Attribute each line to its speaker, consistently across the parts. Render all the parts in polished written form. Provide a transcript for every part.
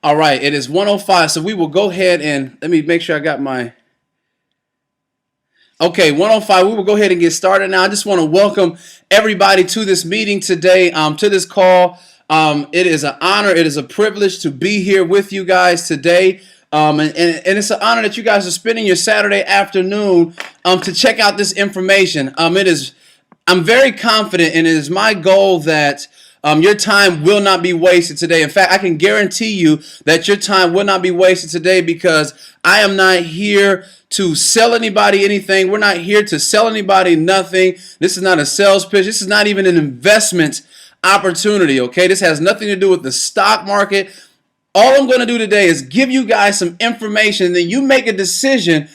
Speaker 1: All right, it is 1:05, so we will go ahead and let me make sure I got my. Okay, 1:05. We will go ahead and get started now. I just want to welcome everybody to this meeting today, to this call. It is an honor, it is a privilege to be here with you guys today. And it's an honor that you guys are spending your Saturday afternoon to check out this information. I'm very confident, and it is my goal that your time will not be wasted today. In fact, I can guarantee you that your time will not be wasted today, because I am not here to sell anybody anything. We're not here to sell anybody nothing. This is not a sales pitch. This is not even an investment opportunity, okay? This has nothing to do with the stock market. All I'm going to do today is give you guys some information, and then you make a decision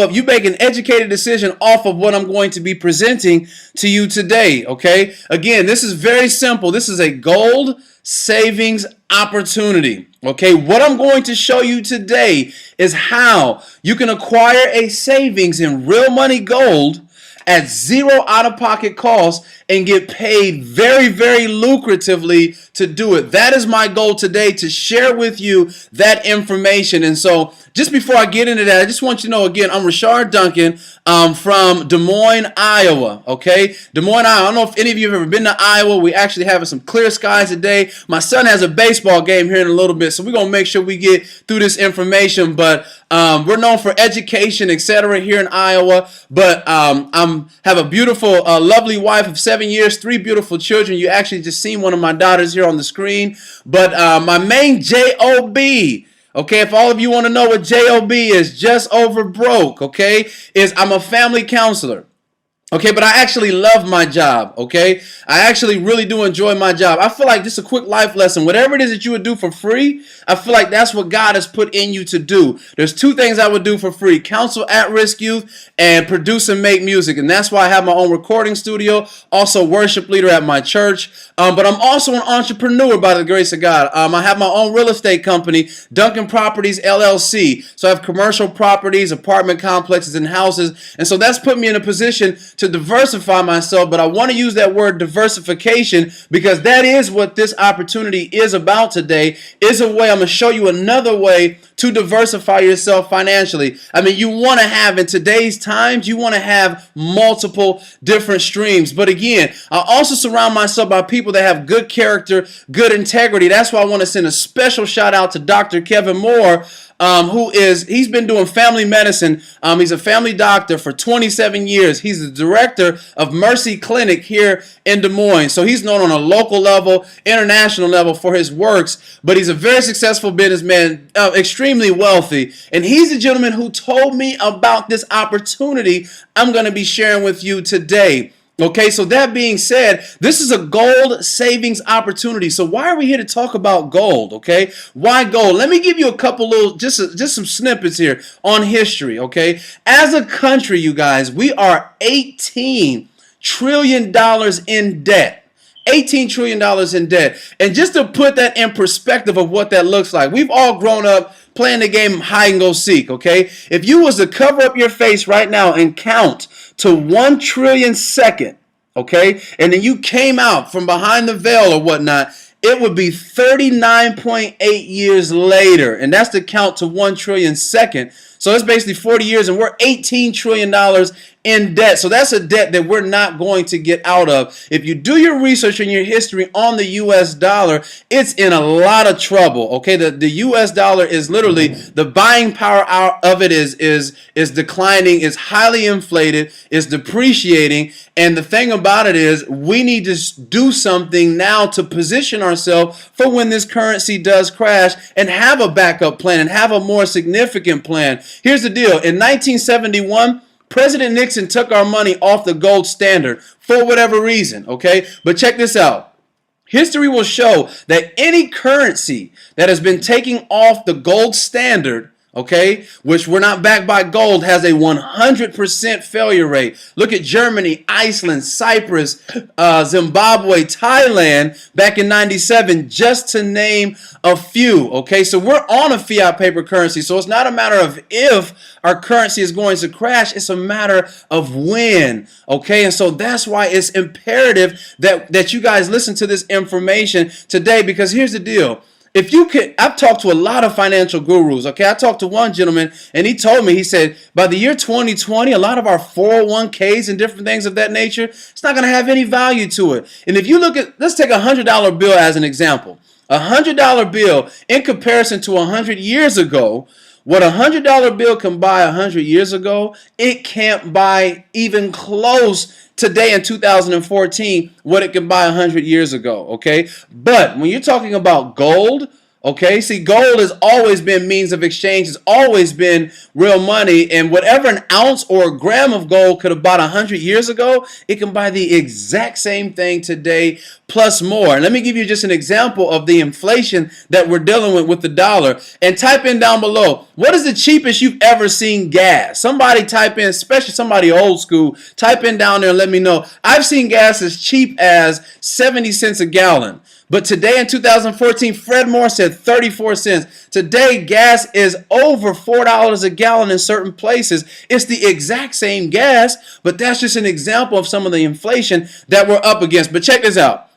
Speaker 1: you make an educated decision off of what I'm going to be presenting to you today, okay? Again, this is very simple. This is a gold savings opportunity, okay? What I'm going to show you today is how you can acquire a savings in real money gold at zero out-of-pocket cost and get paid very, very lucratively to do it. That is my goal today, to share with you that information. And so just before I get into that, I just want you to know, again, I'm Rashard Duncan from Des Moines, Iowa, okay? Des Moines, Iowa. I don't know if any of you have ever been to Iowa. We actually have some clear skies today. My son has a baseball game here in a little bit, so we're going to make sure we get through this information. But we're known for education, etc. here in Iowa. But I have a beautiful, lovely wife of 7 years, 3 beautiful children. You actually just seen one of my daughters here on the screen. But my main J-O-B, okay, if all of you want to know what J-O-B is, just over broke, okay, is I'm a family counselor. Okay, but I actually love my job, okay? I actually really do enjoy my job. I feel like just a quick life lesson. Whatever it is that you would do for free, I feel like that's what God has put in you to do. There's 2 things I would do for free: counsel at-risk youth and produce and make music. And that's why I have my own recording studio, also worship leader at my church. But I'm also an entrepreneur by the grace of God. I have my own real estate company, Duncan Properties, LLC. So I have commercial properties, apartment complexes, and houses. And so that's put me in a position to diversify myself, but I want to use that word diversification because that is what this opportunity is about today. Is a way, I'm going to show you another way to diversify yourself financially. I mean, you want to have, in today's times, you want to have multiple different streams. But again, I also surround myself by people that have good character, good integrity. That's why I want to send a special shout out to Dr. Kevin Moore, he's been doing family medicine. He's a family doctor for 27 years. He's the director of Mercy Clinic here in Des Moines. So he's known on a local level, international level for his works, but he's a very successful businessman, extremely wealthy. And he's the gentleman who told me about this opportunity I'm going to be sharing with you today. Okay, so that being said, this is a gold savings opportunity. So why are we here to talk about gold? Okay, why gold? Let me give you a couple little, just some snippets here on history. Okay, as a country, you guys, we are $18 trillion in debt. $18 trillion in debt. And just to put that in perspective of what that looks like, we've all grown up playing the game hide and go seek, okay? If you was to cover up your face right now and count to 1 trillion second, okay, and then you came out from behind the veil or whatnot, it would be 39.8 years later, and that's the count to 1 trillion second. So it's basically 40 years, and we're $18 trillion in debt. So that's a debt that we're not going to get out of. If you do your research and your history on the U.S. dollar, it's in a lot of trouble. Okay, the U.S. dollar is literally, the buying power of it is declining, is highly inflated, is depreciating. And the thing about it is, we need to do something now to position ourselves for when this currency does crash, and have a backup plan and have a more significant plan. Here's the deal. In 1971, President Nixon took our money off the gold standard for whatever reason, okay? But check this out. History will show that any currency that has been taken off the gold standard, okay, which we're not backed by gold, has a 100% failure rate. Look at Germany, Iceland, Cyprus, Zimbabwe, Thailand back in 97, just to name a few, okay? So we're on a fiat paper currency, so it's not a matter of if our currency is going to crash, it's a matter of when, okay? And so that's why it's imperative that you guys listen to this information today, because here's the deal. If you could, I've talked to a lot of financial gurus. Okay, I talked to one gentleman, and he told me, he said, by the year 2020, a lot of our 401ks and different things of that nature, it's not going to have any value to it. And if you look at, let's take $100 bill as an example. $100 bill in comparison to 100 years ago, what $100 bill can buy 100 years ago, it can't buy even close today in 2014 what it can buy 100 years ago, okay? But when you're talking about gold, okay, see, gold has always been means of exchange. It's always been real money, and whatever an ounce or a gram of gold could have bought 100 years ago, it can buy the exact same thing today plus more. And let me give you just an example of the inflation that we're dealing with the dollar. And type in down below, what is the cheapest you've ever seen gas? Somebody type in, especially somebody old school, type in down there and let me know. I've seen gas as cheap as 70 cents a gallon. But today in 2014, Fred Moore said 34 cents. Today, gas is over $4 a gallon in certain places. It's the exact same gas, but that's just an example of some of the inflation that we're up against. But check this out.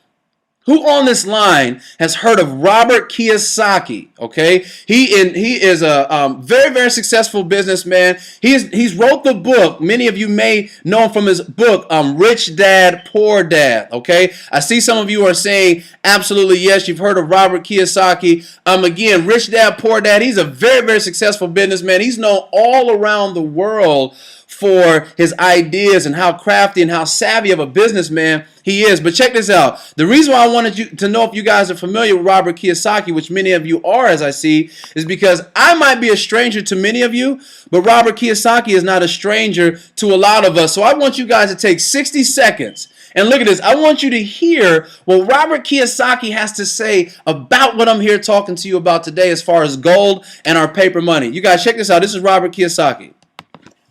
Speaker 1: Who on this line has heard of Robert Kiyosaki? Okay, he is a very, very successful businessman. He's wrote the book. Many of you may know him from his book, Rich Dad, Poor Dad. Okay, I see some of you are saying absolutely yes. You've heard of Robert Kiyosaki. Again, Rich Dad, Poor Dad. He's a very, very successful businessman. He's known all around the world for his ideas and how crafty and how savvy of a businessman he is. But check this out. The reason why I wanted you to know if you guys are familiar with Robert Kiyosaki, which many of you are, as I see, is because I might be a stranger to many of you, but Robert Kiyosaki is not a stranger to a lot of us. So I want you guys to take 60 seconds and look at this. I want you to hear what Robert Kiyosaki has to say about what I'm here talking to you about today as far as gold and our paper money. You guys check this out. This is Robert Kiyosaki.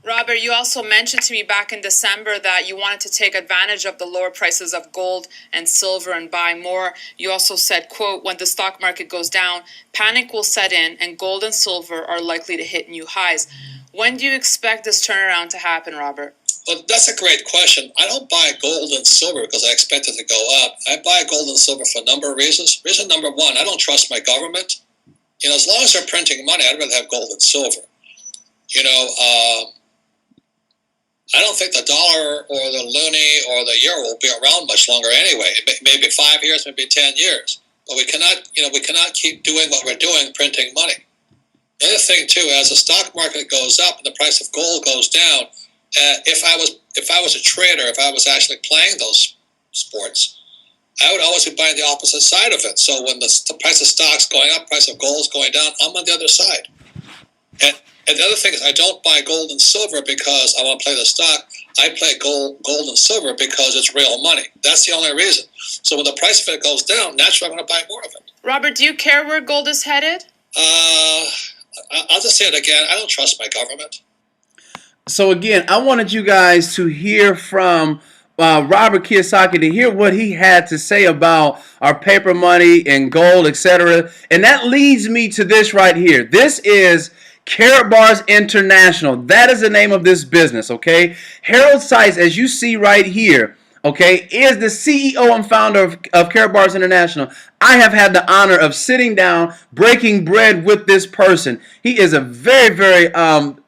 Speaker 2: Robert, you also mentioned to me back in December that you wanted to take advantage of the lower prices of gold and silver and buy more. You also said, quote, when the stock market goes down, panic will set in and gold and silver are likely to hit new highs. When do you expect this turnaround to happen, Robert?
Speaker 3: Well, that's a great question. I don't buy gold and silver because I expect it to go up. I buy gold and silver for a number of reasons. Reason number one, I don't trust my government. As long as they're printing money, I'd rather have gold and silver. I don't think the dollar or the loonie or the euro will be around much longer anyway. Maybe 5 years, maybe 10 years. But we cannot keep doing what we're doing, printing money. The other thing too, as the stock market goes up and the price of gold goes down, if I was a trader, if I was actually playing those sports, I would always be buying the opposite side of it. So when the price of stock's going up, price of gold's going down, I'm on the other side. And the other thing is I don't buy gold and silver because I want to play the stock. I play gold and silver because it's real money. That's the only reason. So when the price of it goes down, naturally I'm going to buy more of it.
Speaker 2: Robert, do you care where gold is headed?
Speaker 3: I'll just say it again. I don't trust my government.
Speaker 1: So again, I wanted you guys to hear from Robert Kiyosaki, to hear what he had to say about our paper money and gold, etc. And that leads me to this right here. This is Karatbars International. That is the name of this business, okay? Harold Seitz, as you see right here, okay, is the CEO and founder of Karatbars International. I have had the honor of sitting down, breaking bread with this person. He is a very, very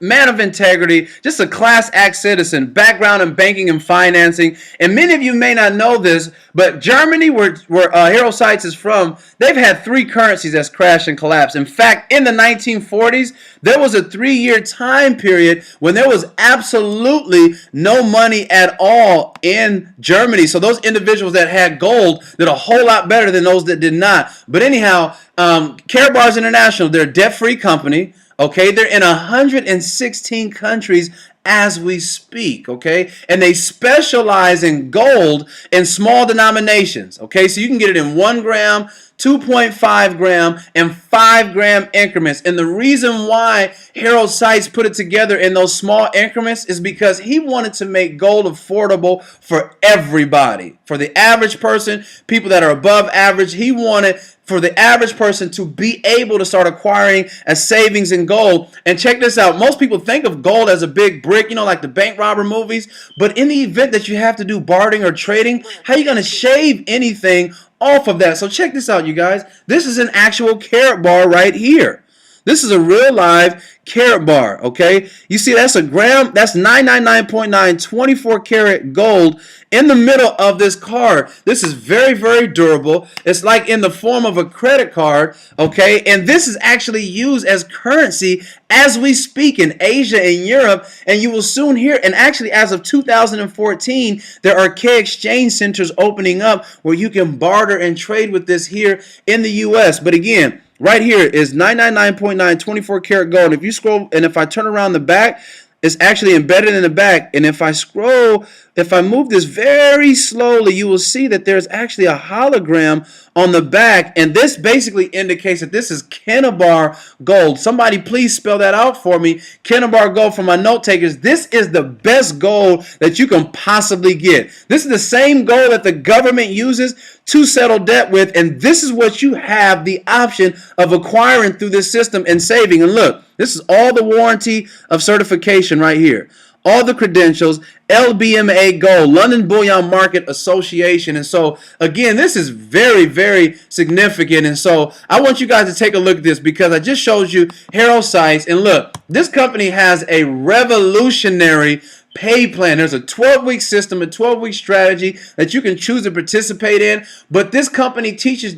Speaker 1: man of integrity, just a class act citizen, background in banking and financing. And many of you may not know this, but Germany, where Harold Seitz is from, they've had 3 currencies that's crashed and collapsed. In fact, in the 1940s, there was a 3-year time period when there was absolutely no money at all in Germany. So those individuals that had gold did a whole lot better than those that did not. But anyhow, Karatbars International, they're a debt-free company. Okay, they're in 116 countries as we speak, okay? And they specialize in gold in small denominations, okay? So you can get it in 1 gram, 2.5 gram, and 5 gram increments. And the reason why Harold Seitz put it together in those small increments is because he wanted to make gold affordable for everybody. For the average person, people that are above average, he wanted for the average person to be able to start acquiring a savings in gold. And check this out. Most people think of gold as a big brick, like the bank robber movies. But in the event that you have to do bartering or trading, how are you going to shave anything off of that. So check this out, you guys. This is an actual Karatbar right here. This is a real live Karatbar, okay? You see that's a gram, that's 999.9 24 karat gold in the middle of this card. This is very, very durable. It's like in the form of a credit card, okay? And this is actually used as currency as we speak in Asia and Europe, and you will soon hear, and actually as of 2014, there are K exchange centers opening up where you can barter and trade with this here in the US. But again, right here is 999.9 24 karat gold. If you scroll, and if I turn around the back, it's actually embedded in the back. And if I scroll, if I move this very slowly, you will see that there's actually a hologram on the back. And this basically indicates that this is Karatbars gold. Somebody please spell that out for me. Karatbars gold for my note takers. This is the best gold that you can possibly get. This is the same gold that the government uses to settle debt with. And this is what you have the option of acquiring through this system and saving. And look, this is all the warranty of certification right here. All the credentials, LBMA Gold, London Bullion Market Association. And so, again, this is very, very significant. And so, I want you guys to take a look at this because I just showed you Harold Sykes. And look, this company has a revolutionary pay plan. There's a 12-week system, a 12-week strategy that you can choose to participate in. But this company teaches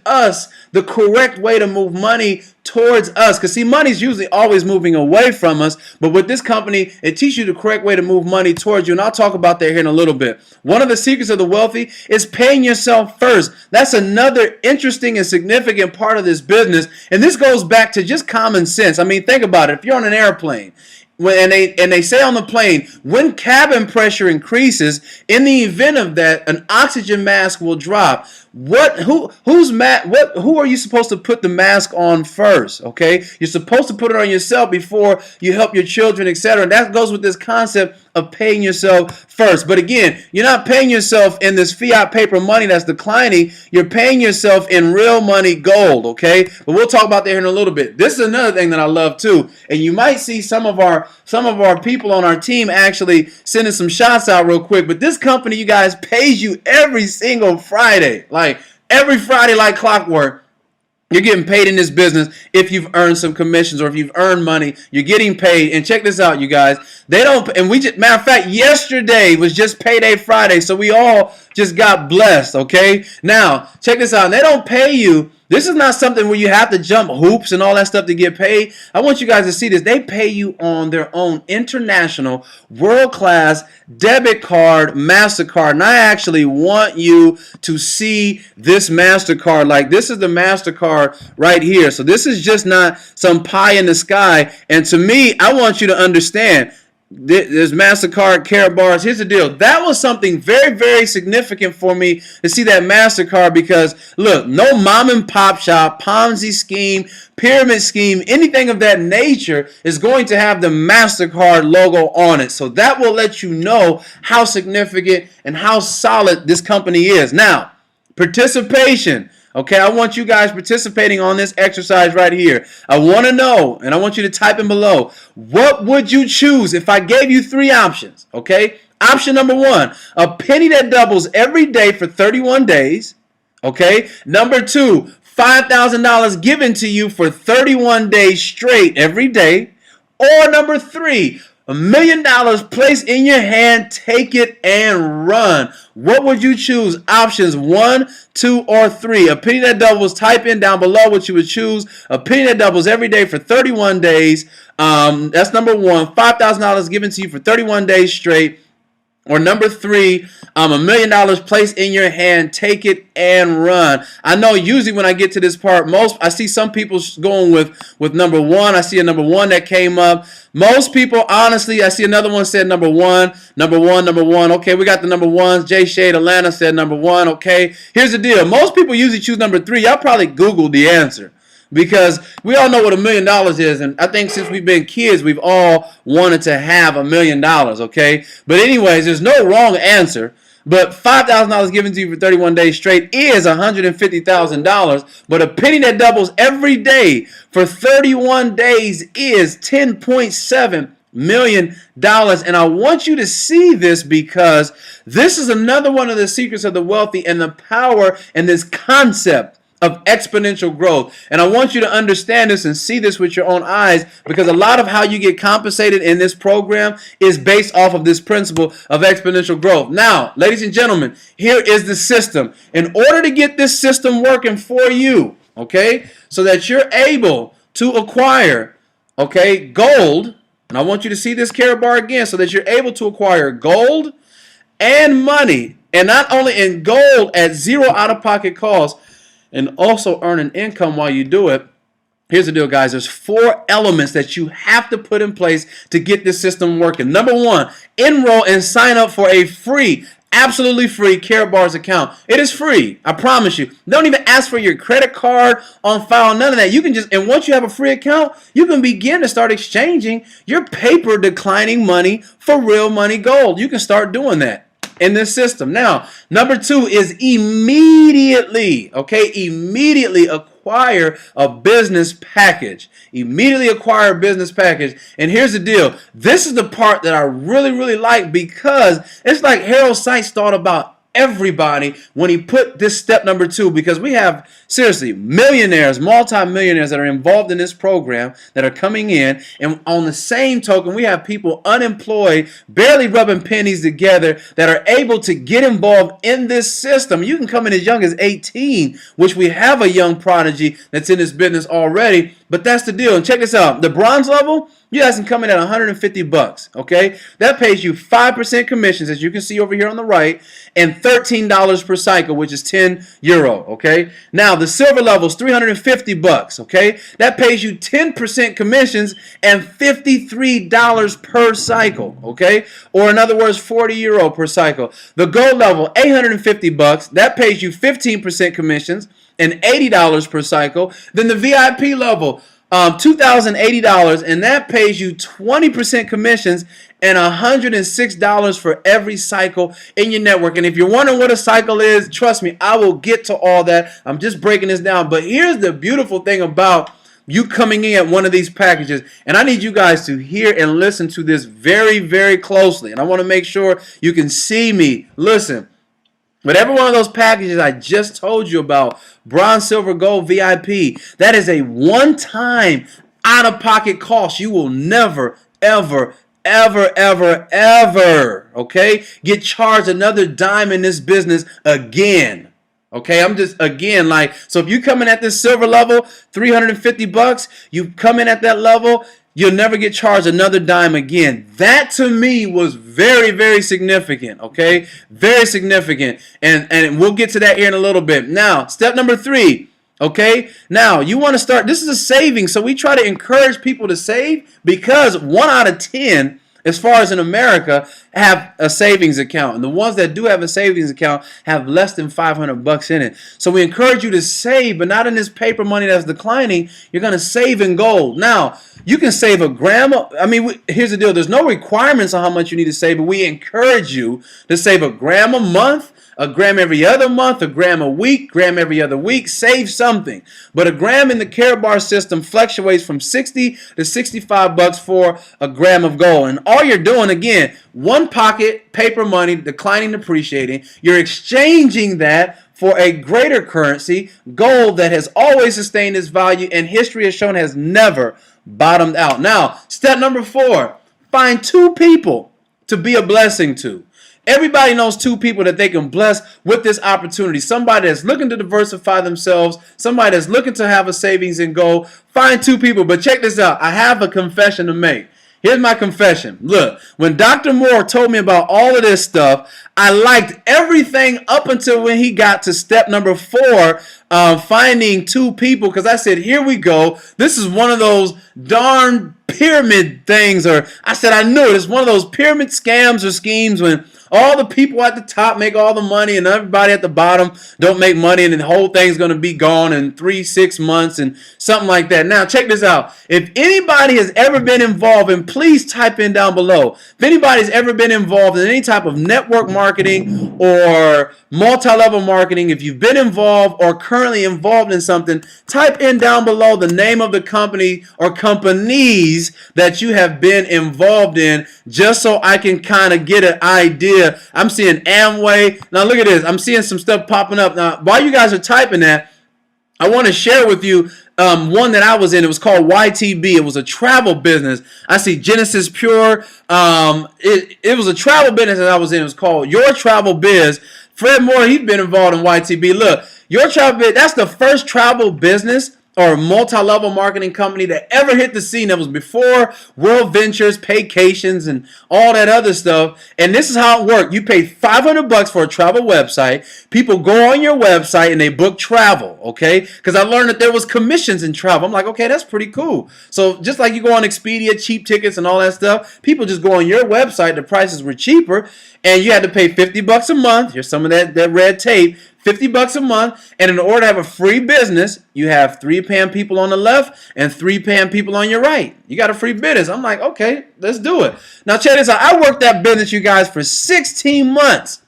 Speaker 1: us the correct way to move money towards us. Because see, money's usually always moving away from us. But with this company, it teaches you the correct way to move money towards you. And I'll talk about that here in a little bit. One of the secrets of the wealthy is paying yourself first. That's another interesting and significant part of this business. And this goes back to just common sense. I mean, think about it. If you're on an airplane, and they say on the plane, when cabin pressure increases, in the event of that, an oxygen mask will drop. Who are you supposed to put the mask on first? Okay, you're supposed to put it on yourself before you help your children, etc. That goes with this concept of paying yourself first. But again, you're not paying yourself in this fiat paper money that's declining. You're paying yourself in real money, gold. Okay, but we'll talk about that here in a little bit. This is another thing that I love too, and you might see some of our people on our team actually sending some shots out real quick. But this company, you guys, pays you every single Friday. Like every Friday, like clockwork. You're getting paid in this business if you've earned some commissions or if you've earned money. You're getting paid. And check this out, you guys. They don't, and we just, matter of fact, yesterday was just payday Friday. So we all just got blessed, okay? Now, check this out. They don't pay you. This is not something where you have to jump hoops and all that stuff to get paid. I want you guys to see this. They pay you on their own international, world-class debit card, MasterCard. And I actually want you to see this MasterCard. Like, this is the MasterCard right here. So this is just not some pie in the sky. And to me, I want you to understand, there's MasterCard, Karatbars. Here's the deal. That was something very, very significant for me to see that MasterCard because, look, no mom and pop shop, Ponzi scheme, pyramid scheme, anything of that nature is going to have the MasterCard logo on it. So that will let you know how significant and how solid this company is. Now, participation. Okay, I want you guys participating on this exercise right here. I want to know, and I want you to type in below, what would you choose if I gave you three options? Okay, option number one, a penny that doubles every day for 31 days. Okay, number two, $5,000 given to you for 31 days straight every day. Or number three, $1 million placed in your hand, take it and run. What would you choose? Options 1, 2, or 3. A penny that doubles, type in down below what you would choose. A penny that doubles every day for 31 days. That's number one. $5,000 given to you for 31 days straight. Or number three, $1 million placed in your hand, take it and run. I know usually when I get to this part, I see some people going with number one. I see a number one that came up. Most people, honestly, I see another one said number one. Okay, we got the number ones. Jay Shade Atlanta said number one. Okay, here's the deal. Most people usually choose number three. Y'all probably Googled the answer. Because we all know what $1 million is, and I think since we've been kids, we've all wanted to have $1 million, okay? But anyways, there's no wrong answer. But $5,000 given to you for 31 days straight is $150,000. But a penny that doubles every day for 31 days is $10.7 million. And I want you to see this because this is another one of the secrets of the wealthy and the power and this concept of exponential growth. And I want you to understand this and see this with your own eyes, because a lot of how you get compensated in this program is based off of this principle of exponential growth. Now, ladies and gentlemen, here is the system. In order to get this system working for you, okay, so that you're able to acquire, okay, gold, and I want you to see this Karatbar again, so that you're able to acquire gold and money, and not only in gold at zero out-of-pocket cost, and also earn an income while you do it. Here's the deal, guys. There's 4 elements that you have to put in place to get this system working. Number 1, enroll and sign up for a free, absolutely free Karatbars account. It is free. I promise you. Don't even ask for your credit card on file, none of that. You can just, and once you have a free account, you can begin to start exchanging your paper declining money for real money gold. You can start doing that in this system. Now, number 2 is immediately acquire a business package. Immediately acquire a business package. And here's the deal. This is the part that I really like, because it's like Harold Sykes thought about everybody when he put this step number 2, because we have seriously millionaires, multi-millionaires that are involved in this program that are coming in, and on the same token we have people unemployed, barely rubbing pennies together, that are able to get involved in this system. You can come in as young as 18, which we have a young prodigy that's in this business already. But that's the deal. And check this out. The bronze level, you guys can come in at $150, okay? That pays you 5% commissions, as you can see over here on the right, and $13 per cycle, which is €10, okay? Now, the silver level is $350, okay? That pays you 10% commissions and $53 per cycle, okay? Or in other words, €40 per cycle. The gold level, $850, that pays you 15% commissions and $80 per cycle. Then the VIP level, $2,080, and that pays you 20% commissions and $106 for every cycle in your network. And if you're wondering what a cycle is, trust me, I will get to all that. I'm just breaking this down. But here's the beautiful thing about you coming in at one of these packages, and I need you guys to hear and listen to this very closely. And I want to make sure you can see me. Listen. But every one of those packages I just told you about, bronze, silver, gold, VIP, that is a one-time out-of-pocket cost. You will never, ever, okay, get charged another dime in this business again. Okay, I'm just, again, like, so if you come in at this silver level, $350, you come in at that level, you'll never get charged another dime again. That to me was very significant, okay? Very significant. And we'll get to that here in a little bit. Now, step number 3, okay? Now, you want to start, this is a savings, so we try to encourage people to save, because 1 out of 10, as far as in America, have a savings account. And the ones that do have a savings account have less than $500 in it. So we encourage you to save, but not in this paper money that's declining. You're going to save in gold. Now, you can save a gram. Here's the deal. There's no requirements on how much you need to save, but we encourage you to save a gram a month, a gram every other month, a gram a week, gram every other week. Save something. But a gram in the Karatbar system fluctuates from $60 to $65 for a gram of gold. And all you're doing, again, one pocket, paper money, declining, depreciating. You're exchanging that for a greater currency, gold, that has always sustained its value and history has shown has never bottomed out. Now, step number 4, find 2 people to be a blessing to. Everybody knows 2 people that they can bless with this opportunity. Somebody that's looking to diversify themselves, somebody that's looking to have a savings in gold. Find 2 people. But check this out. I have a confession to make. Here's my confession. Look, when Dr. Moore told me about all of this stuff, I liked everything up until when he got to step number 4, finding 2 people, because I said, here we go. This is one of those darn pyramid things, or I said, I knew it. It's one of those pyramid scams or schemes when all the people at the top make all the money and everybody at the bottom don't make money, and the whole thing's going to be gone in 3-6 months and something like that. Now, check this out. If anybody has ever been involved, and please type in down below, if anybody's ever been involved in any type of network marketing or multi-level marketing, if you've been involved or currently involved in something, type in down below the name of the company or companies companies that you have been involved in, just so I can kind of get an idea. I'm seeing Amway. Now look at this. I'm seeing some stuff popping up. Now, while you guys are typing that, I want to share with you one that I was in. It was called YTB. It was a travel business. I see Genesis Pure. It was a travel business that I was in. It was called Your Travel Biz. Fred Moore, he's been involved in YTB. Look, Your Travel Biz, that's the first travel business or multi-level marketing company that ever hit the scene. That was before World Ventures, Paycations, and all that other stuff. And this is how it worked. You pay $500 for a travel website. People go on your website and they book travel, okay? Because I learned that there was commissions in travel. I'm like, okay, that's pretty cool. So just like you go on Expedia, cheap tickets and all that stuff, people just go on your website. The prices were cheaper, and you had to pay $50 a month. Here's some of that red tape. $50 a month, and in order to have a free business, you have 3 paying people on the left and 3 paying people on your right. You got a free business. I'm like, okay, let's do it. Now check this out. I worked that business, you guys, for 16 months.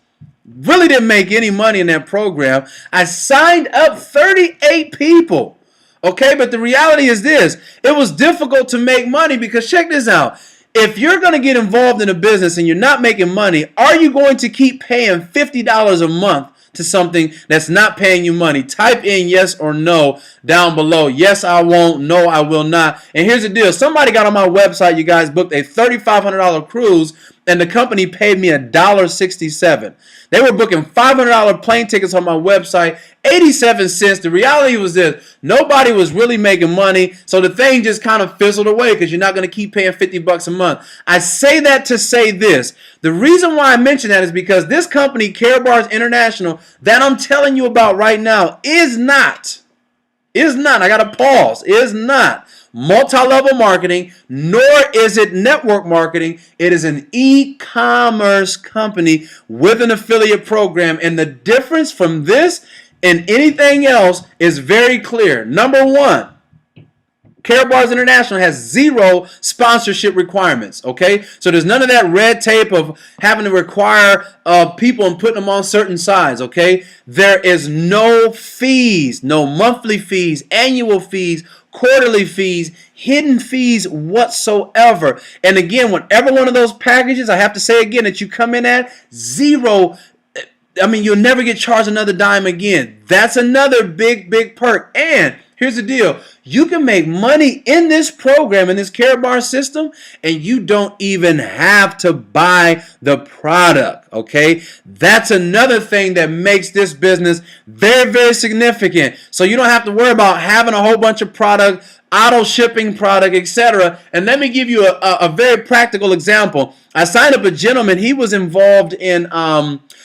Speaker 1: Really didn't make any money in that program. I signed up 38 people. Okay, but the reality is this. It was difficult to make money because check this out. If you're going to get involved in a business and you're not making money, are you going to keep paying $50 a month to something that's not paying you money? Type in yes or no down below. Yes, I won't. No, I will not. And here's the deal. Somebody got on my website, you guys, booked a $3,500 cruise, and the company paid me $1.67. They were booking $500 plane tickets on my website, 87 cents. The reality was this. Nobody was really making money, so the thing just kind of fizzled away because you're not going to keep paying $50 a month. I say that to say this. The reason why I mention that is because this company, Karatbars International, that I'm telling you about right now, is not, I got to pause, is not multi-level marketing, nor is it network marketing. It is an e-commerce company with an affiliate program. And the difference from this and anything else is very clear. Number one, Karatbars International has 0 sponsorship requirements, okay? So there's none of that red tape of having to require people and putting them on certain sides, okay? There is no fees, no monthly fees, annual fees, quarterly fees, hidden fees whatsoever. And again, whatever one of those packages, I have to say again, that you come in at 0, I mean, you'll never get charged another dime again. That's another big perk. And here's the deal. You can make money in this program, in this Karatbars system, and you don't even have to buy the product, okay? That's another thing that makes this business very significant. So you don't have to worry about having a whole bunch of product, auto shipping product, etc. And let me give you a very practical example. I signed up a gentleman. He was involved in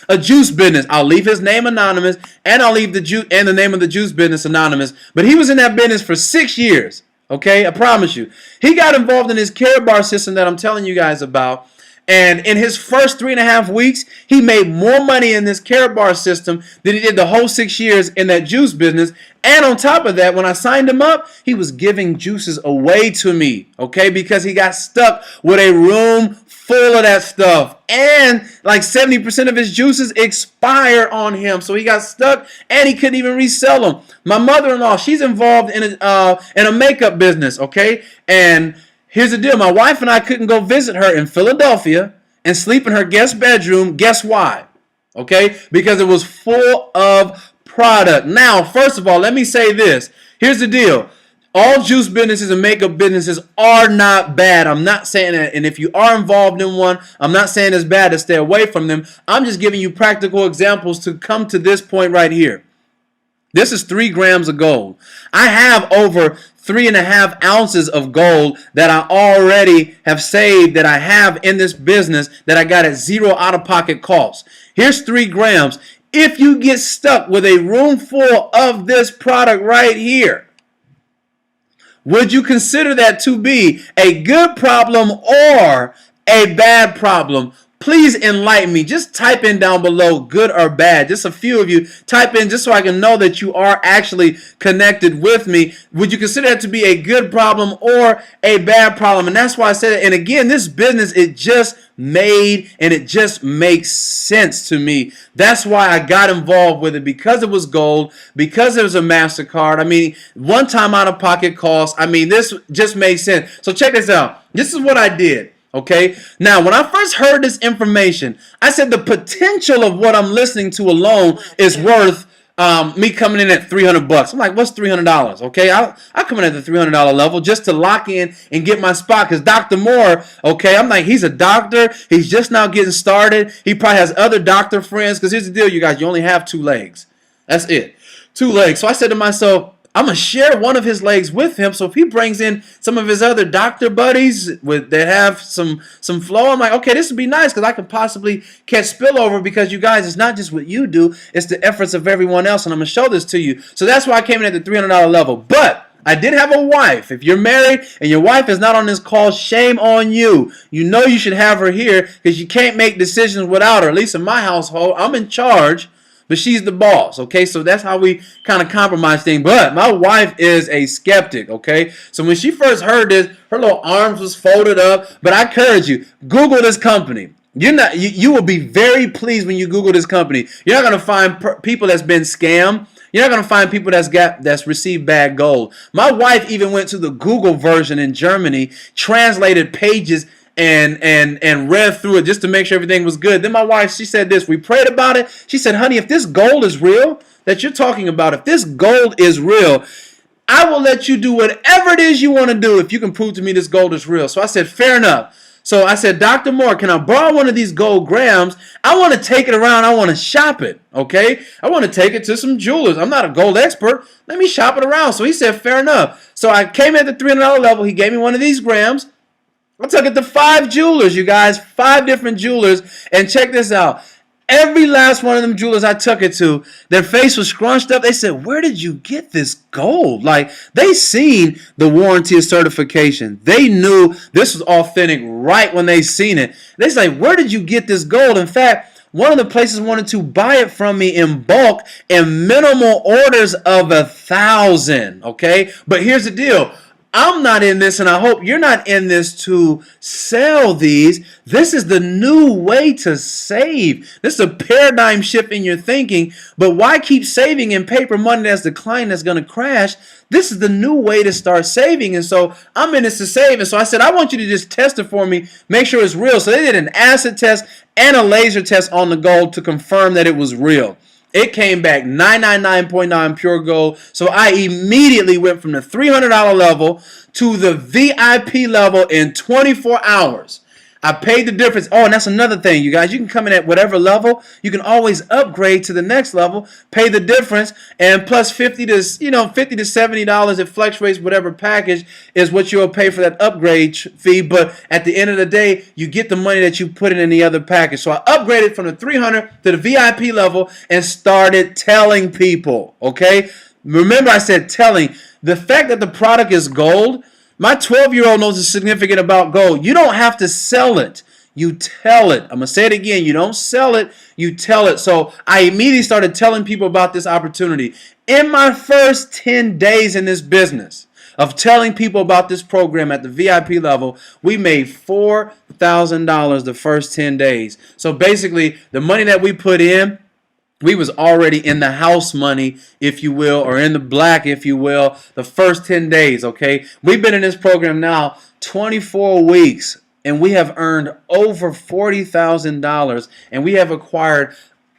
Speaker 1: a juice business. I'll leave his name anonymous, and I'll leave the name of the juice business anonymous. But he was in that business for 6 years. Okay, I promise you. He got involved in his Karatbars system that I'm telling you guys about. And in his first 3.5 weeks, he made more money in this Karatbars system than he did the whole 6 years in that juice business. And on top of that, when I signed him up, he was giving juices away to me, okay, because he got stuck with a room full of that stuff. And like 70% of his juices expire on him. So he got stuck and he couldn't even resell them. My mother-in-law, she's involved in a makeup business, okay? And here's the deal. My wife and I couldn't go visit her in Philadelphia and sleep in her guest bedroom. Guess why? Okay? Because it was full of product. Now, first of all, let me say this. Here's the deal. All juice businesses and makeup businesses are not bad. I'm not saying that. And if you are involved in one, I'm not saying it's bad to stay away from them. I'm just giving you practical examples to come to this point right here. This is 3 grams of gold. I have over 3.5 ounces of gold that I already have saved, that I have in this business, that I got at 0 out-of-pocket costs. Here's 3 grams. If you get stuck with a room full of this product right here, would you consider that to be a good problem or a bad problem? please enlighten me. Just type in down below, good or bad. Just a few of you type in just so I can know that you are actually connected with me. Would you consider that to be a good problem or a bad problem? And that's why I said it. And again, this business, it just made and it just makes sense to me. That's why I got involved with it, because it was gold, because it was a MasterCard. I mean, one time out of pocket cost. I mean, this just made sense. So check this out. This is what I did. Okay. Now, when I first heard this information, I said the potential of what I'm listening to alone is worth me coming in at $300. I'm like, what's $300? Okay, I'll come in at the $300 level just to lock in and get my spot. Because Dr. Moore, okay, I'm like, he's a doctor. He's just now getting started. He probably has other doctor friends. Because here's the deal, you guys, you only have 2 legs. That's it, 2 legs. So I said to myself, I'm going to share one of his legs with him. So if he brings in some of his other doctor buddies that have some flow, I'm like, okay, this would be nice because I could possibly catch spillover, because you guys, it's not just what you do, it's the efforts of everyone else. And I'm going to show this to you. So that's why I came in at the $300 level. But I did have a wife. If you're married and your wife is not on this call, shame on you. You know you should have her here, because you can't make decisions without her. At least in my household, I'm in charge, but she's the boss, okay? So that's how we kind of compromise things. But my wife is a skeptic, okay? So when she first heard this, her little arms was folded up. But I encourage you, Google this company. You will be very pleased when you Google this company. You're not going to find people that's been scammed. You're not going to find people that's received bad gold. My wife even went to the Google version in Germany, translated pages, and read through it just to make sure everything was good. Then my wife, she said this, we prayed about it. She said, honey, if this gold is real that you're talking about, if this gold is real, I will let you do whatever it is you want to do if you can prove to me this gold is real. So I said, fair enough. So I said, Dr. Moore, can I borrow one of these gold grams? I want to take it around. I want to shop it, okay? I want to take it to some jewelers. I'm not a gold expert. Let me shop it around. So he said, fair enough. So I came at the $300 level. He gave me one of these grams. I took it to 5 jewelers, you guys, 5 different jewelers. And check this out. Every last one of them jewelers I took it to, their face was scrunched up. They said, where did you get this gold? Like, they seen the warranty and certification. They knew this was authentic right when they seen it. They said, where did you get this gold? In fact, one of the places wanted to buy it from me in bulk in minimal orders of 1,000, okay? But here's the deal. I'm not in this, and I hope you're not in this to sell these. This is the new way to save. This is a paradigm shift in your thinking. But why keep saving in paper money that's declining, that's going to crash? This is the new way to start saving. And so I'm in this to save. And so I said, I want you to just test it for me, make sure it's real. So they did an acid test and a laser test on the gold to confirm that it was real. It came back 999.9 pure gold. So I immediately went from the $300 level to the VIP level in 24 hours. I paid the difference. Oh, and that's another thing, you guys. You can come in at whatever level. You can always upgrade to the next level, pay the difference, and plus $50 to $70. It fluctuates. Whatever package is what you'll pay for that upgrade fee. But at the end of the day, you get the money that you put in the other package. So I upgraded from the 300 to the VIP level and started telling people. Okay, remember I said telling. The fact that the product is gold. My 12-year-old knows it's significant about gold. You don't have to sell it. You tell it. I'm going to say it again. You don't sell it. You tell it. So I immediately started telling people about this opportunity. In my first 10 days in this business of telling people about this program at the VIP level, we made $4,000 the first 10 days. So basically, the money that we put in, we was already in the house money, if you will, or in the black, if you will, the first 10 days, okay? We've been in this program now 24 weeks, and we have earned over $40,000, and we have acquired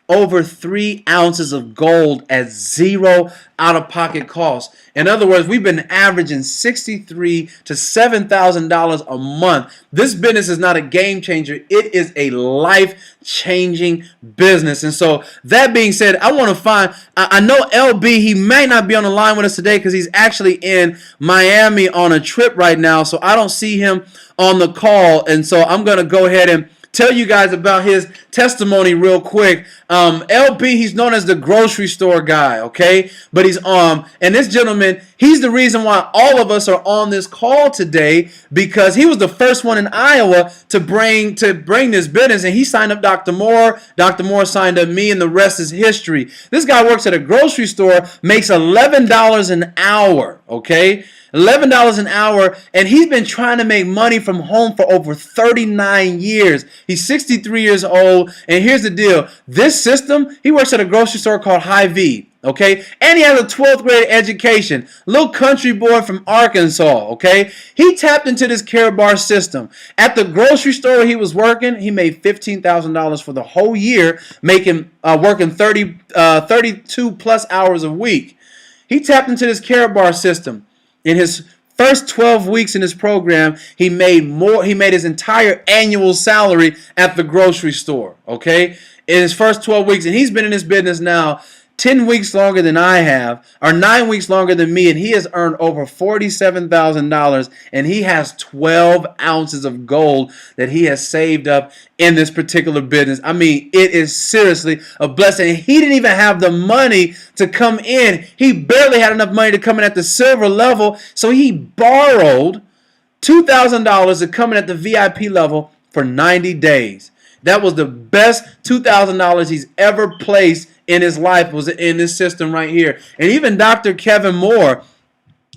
Speaker 1: over 3 ounces of gold at 0 out-of-pocket cost. In other words, we've been averaging $63,000 to $7,000 a month. This business is not a game changer. It is a life-changing business. And so that being said, I want to find, I know LB, he may not be on the line with us today because he's actually in Miami on a trip right now. So I don't see him on the call. And so I'm going to go ahead and tell you guys about his testimony real quick. LB, he's known as the grocery store guy, okay? But he's and this gentleman, he's the reason why all of us are on this call today, because he was the first one in Iowa to bring this business, and he signed up Dr. Moore. Dr. Moore signed up me, and the rest is history. This guy works at a grocery store, makes $11 an hour, okay? $11 an hour, and he's been trying to make money from home for over 39 years. He's 63 years old, and here's the deal. This system, he works at a grocery store called Hy-Vee, okay? And he has a 12th grade education. Little country boy from Arkansas, okay? He tapped into this Karatbars system. At the grocery store he was working, he made $15,000 for the whole year, working 32 plus hours a week. He tapped into this Karatbars system. In his first 12 weeks in this program, he made his entire annual salary at the grocery store, okay? In his first 12 weeks, and he's been in this business now 10 weeks longer than I have, or 9 weeks longer than me, and he has earned over $47,000, and he has 12 ounces of gold that he has saved up in this particular business. I mean, it is seriously a blessing. He didn't even have the money to come in. He barely had enough money to come in at the silver level, so he borrowed $2,000 to come in at the VIP level for 90 days. That was the best $2,000 he's ever placed in his life, was in this system right here. And even Dr. Kevin Moore,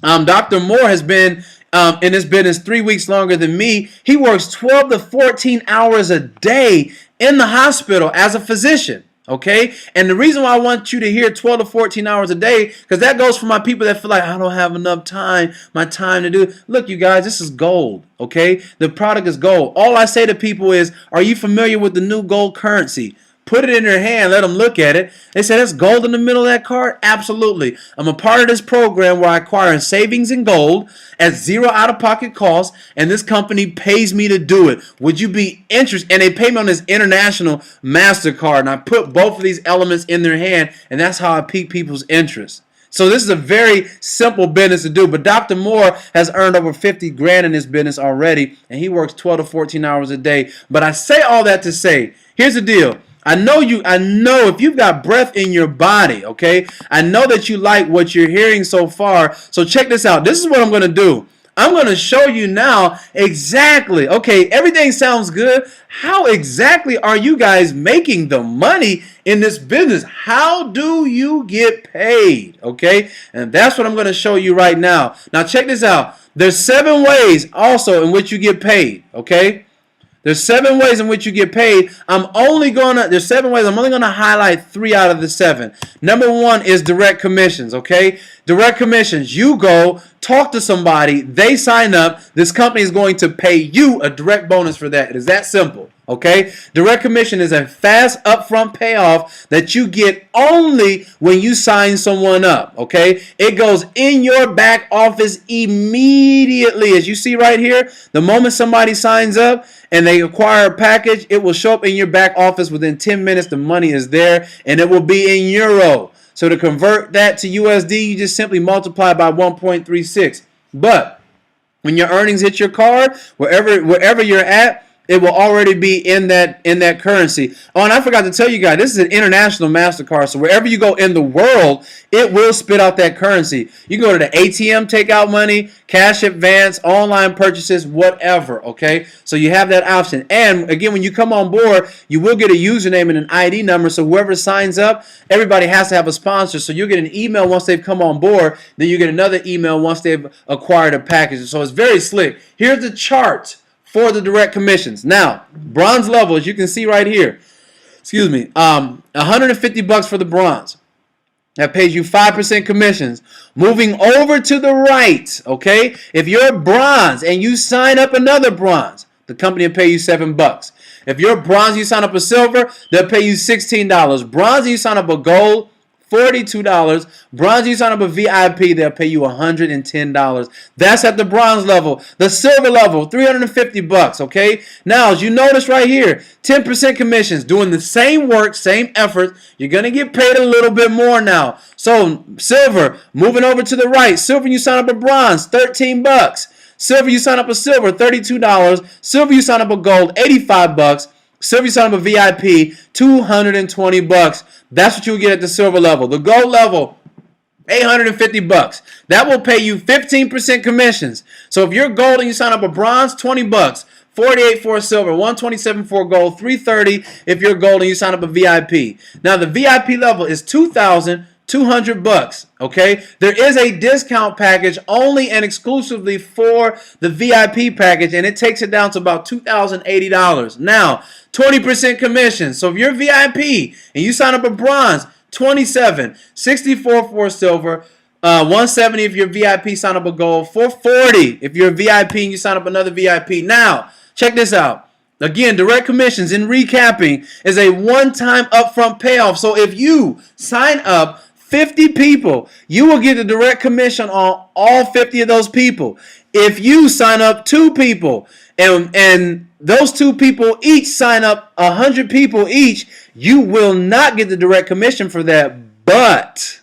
Speaker 1: Dr. Moore has been in this business 3 weeks longer than me. He works 12 to 14 hours a day in the hospital as a physician. Okay, and the reason why I want you to hear 12 to 14 hours a day, because that goes for my people that feel like I don't have enough time, to do. Look, you guys, this is gold. Okay, the product is gold. All I say to people is, are you familiar with the new gold currency? Put it in their hand, let them look at it. They say, that's gold in the middle of that card? Absolutely. I'm a part of this program where I acquire savings in gold at zero out-of-pocket cost, and this company pays me to do it. Would you be interested? And they pay me on this international MasterCard, and I put both of these elements in their hand, and that's how I pique people's interest. So this is a very simple business to do, but Dr. Moore has earned over 50 grand in this business already, and he works 12 to 14 hours a day. But I say all that to say, here's the deal. I know if you've got breath in your body, okay? I know that you like what you're hearing so far. So check this out. This is what I'm going to do. I'm going to show you now exactly, okay, everything sounds good. How exactly are you guys making the money in this business? How do you get paid, okay? And that's what I'm going to show you right now. Now check this out. There's 7 ways also in which you get paid, okay? There's 7 ways in which you get paid. There's 7 ways. I'm only going to highlight 3 out of the 7. Number 1 is direct commissions, okay? Direct commissions. You go, talk to somebody, they sign up, this company is going to pay you a direct bonus for that. It is that simple, okay? Direct commission is a fast upfront payoff that you get only when you sign someone up, okay? It goes in your back office immediately. As you see right here, the moment somebody signs up and they acquire a package, it will show up in your back office within 10 minutes. The money is there, and it will be in euro. So to convert that to USD, you just simply multiply by 1.36. But when your earnings hit your card, wherever you're at, it will already be in that currency. Oh, and I forgot to tell you guys, this is an international MasterCard, so wherever you go in the world, it will spit out that currency. You can go to the ATM, take out money, cash advance, online purchases, whatever, okay? So you have that option. And again, when you come on board, you will get a username and an ID number, so whoever signs up, everybody has to have a sponsor. So you'll get an email once they've come on board, then you get another email once they've acquired a package. So it's very slick. Here's the chart for the direct commissions. Now, bronze level, as you can see right here, excuse me, $150 for the bronze. That pays you 5% commissions. Moving over to the right, okay, if you're bronze and you sign up another bronze, the company will pay you $7. If you're bronze, you sign up a silver, they'll pay you $16. Bronze, you sign up a gold, $42. Bronze, you sign up a VIP, they'll pay you $110. That's at the bronze level. The silver level, $350, okay? Now, as you notice right here, 10% commissions, doing the same work, same effort. You're going to get paid a little bit more now. So, silver, moving over to the right. Silver, you sign up a bronze, $13. Silver, you sign up a silver, $32. Silver, you sign up a gold, $85. Silver, you sign up a VIP, $220. That's what you'll get at the silver level. The gold level, $850. That will pay you 15% commissions. So if you're gold and you sign up a bronze, $20. 48 for a silver, 127 for a gold, 330 if you're gold and you sign up a VIP. Now the VIP level is $2,200. Okay, there is a discount package only and exclusively for the VIP package, and it takes it down to about $2,080. Now 20% commission. So if you're VIP and you sign up a bronze, 27, 64 for a silver, 170 if you're VIP, sign up a gold, 440 if you're a VIP and you sign up another VIP. Now, check this out. Again, direct commissions in recapping is a one-time upfront payoff. So if you sign up 50 people, you will get the direct commission on all 50 of those people. If you sign up 2 people and those 2 people each sign up 100 people each, you will not get the direct commission for that, but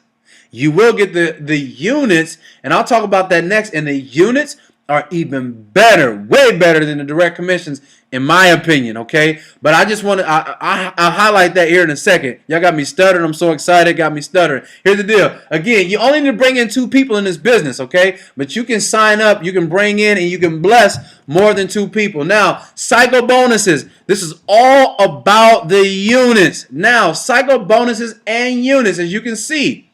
Speaker 1: you will get the units, and I'll talk about that next. And the units are even better, way better than the direct commissions, in my opinion, okay? But I just want to, I'll highlight that here in a second. Y'all got me stuttering. I'm so excited. Got me stuttering. Here's the deal. Again, you only need to bring in 2 people in this business, okay? But you can sign up, you can bring in, and you can bless more than 2 people. Now, cycle bonuses. This is all about the units. Now, cycle bonuses and units, as you can see.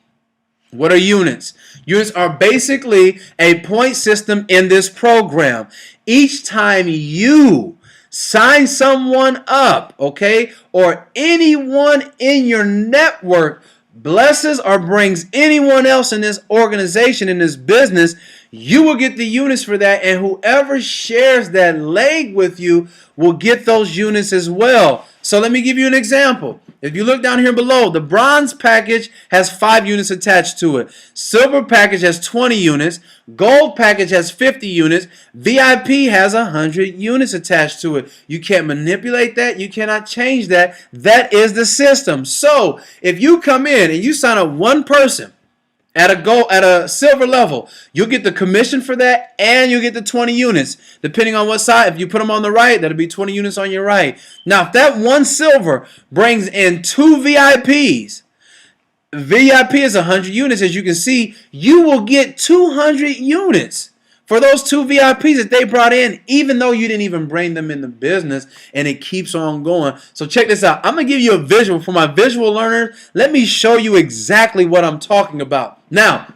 Speaker 1: What are units? Units are basically a point system in this program. Each time you sign someone up, okay, or anyone in your network blesses or brings anyone else in this organization, in this business, you will get the units for that, and whoever shares that leg with you will get those units as well. So let me give you an example. If you look down here below, the bronze package has 5 units attached to it. Silver package has 20 units. Gold package has 50 units. VIP has 100 units attached to it. You can't manipulate that. You cannot change that. That is the system. So if you come in and you sign up one person at a silver level, you'll get the commission for that, and you'll get the 20 units. Depending on what side, if you put them on the right, that'll be 20 units on your right. Now, if that one silver brings in 2 VIPs, VIP is 100 units, as you can see, you will get 200 units for those 2 VIPs that they brought in, even though you didn't even bring them in the business, and it keeps on going. So check this out. I'm going to give you a visual. For my visual learners, let me show you exactly what I'm talking about. Now,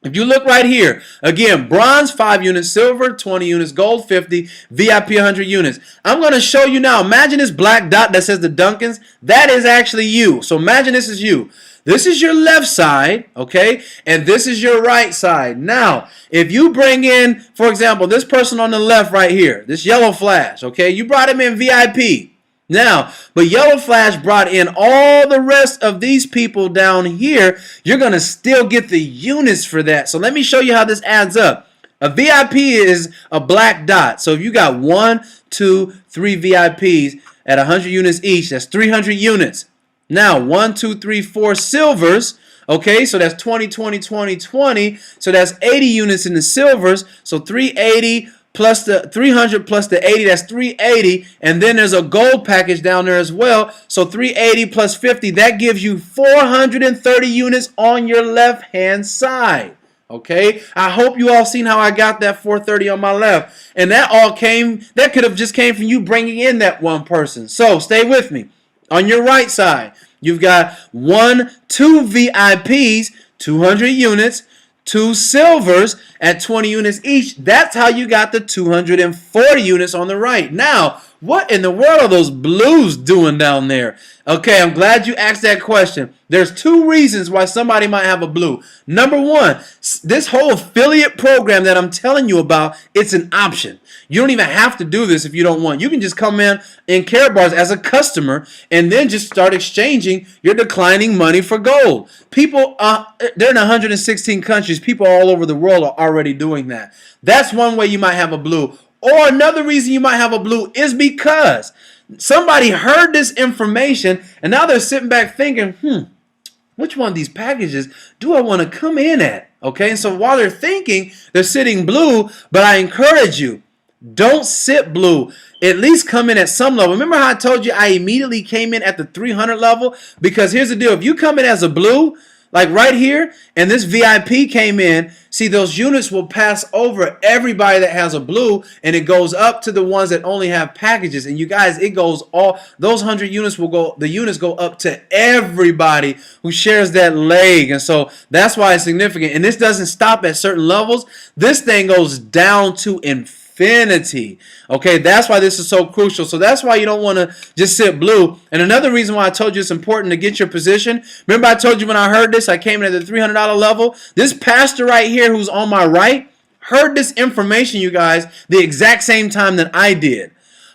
Speaker 1: if you look right here, again, bronze 5 units, silver 20 units, gold 50, VIP 100 units. I'm going to show you now. Imagine this black dot that says the Duncans. That is actually you. So imagine this is you. This is your left side, okay? And this is your right side. Now, if you bring in, for example, this person on the left right here, this yellow flash, okay? You brought him in VIP. Now, but Yellow Flash brought in all the rest of these people down here. You're going to still get the units for that. So let me show you how this adds up. A VIP is a black dot. So if you got 1, 2, 3 VIPs at 100 units each, that's 300 units. Now, 1, 2, 3, 4 silvers. Okay, so that's 20, 20, 20, 20. So that's 80 units in the silvers. So 380 plus the 300 plus the 80, that's 380. And then there's a gold package down there as well. So 380 plus 50, that gives you 430 units on your left-hand side. Okay, I hope you all seen how I got that 430 on my left. And that could have just came from you bringing in that one person. So stay with me. On your right side, you've got 1, 2 VIPs, 200 units, 2 silvers at 20 units each. That's how you got the 240 units on the right. Now, what in the world are those blues doing down there? Okay, I'm glad you asked that question. There's 2 reasons why somebody might have a blue. Number 1, this whole affiliate program that I'm telling you about, it's an option. You don't even have to do this if you don't want. You can just come in Karatbars as a customer and then just start exchanging your declining money for gold. People, they're in 116 countries. People all over the world are already doing that. That's one way you might have a blue. Or another reason you might have a blue is because somebody heard this information and now they're sitting back thinking, which one of these packages do I want to come in at? Okay, and so while they're thinking, they're sitting blue, but I encourage you, Don't sit blue. At least come in at some level. Remember how I told you I immediately came in at the 300 level? Because here's the deal. If you come in as a blue, like right here, and this VIP came in, see, those units will pass over everybody that has a blue, and it goes up to the ones that only have packages. And you guys, it goes all, those 100 units will go, the units go up to everybody who shares that leg. And so that's why it's significant. And this doesn't stop at certain levels. This thing goes down to infinity. Okay, that's why this is so crucial. So that's why you don't want to just sit blue. And another reason why I told you it's important to get your position. Remember I told you when I heard this, I came in at the $300 level. This pastor right here who's on my right heard this information, you guys, the exact same time that I did.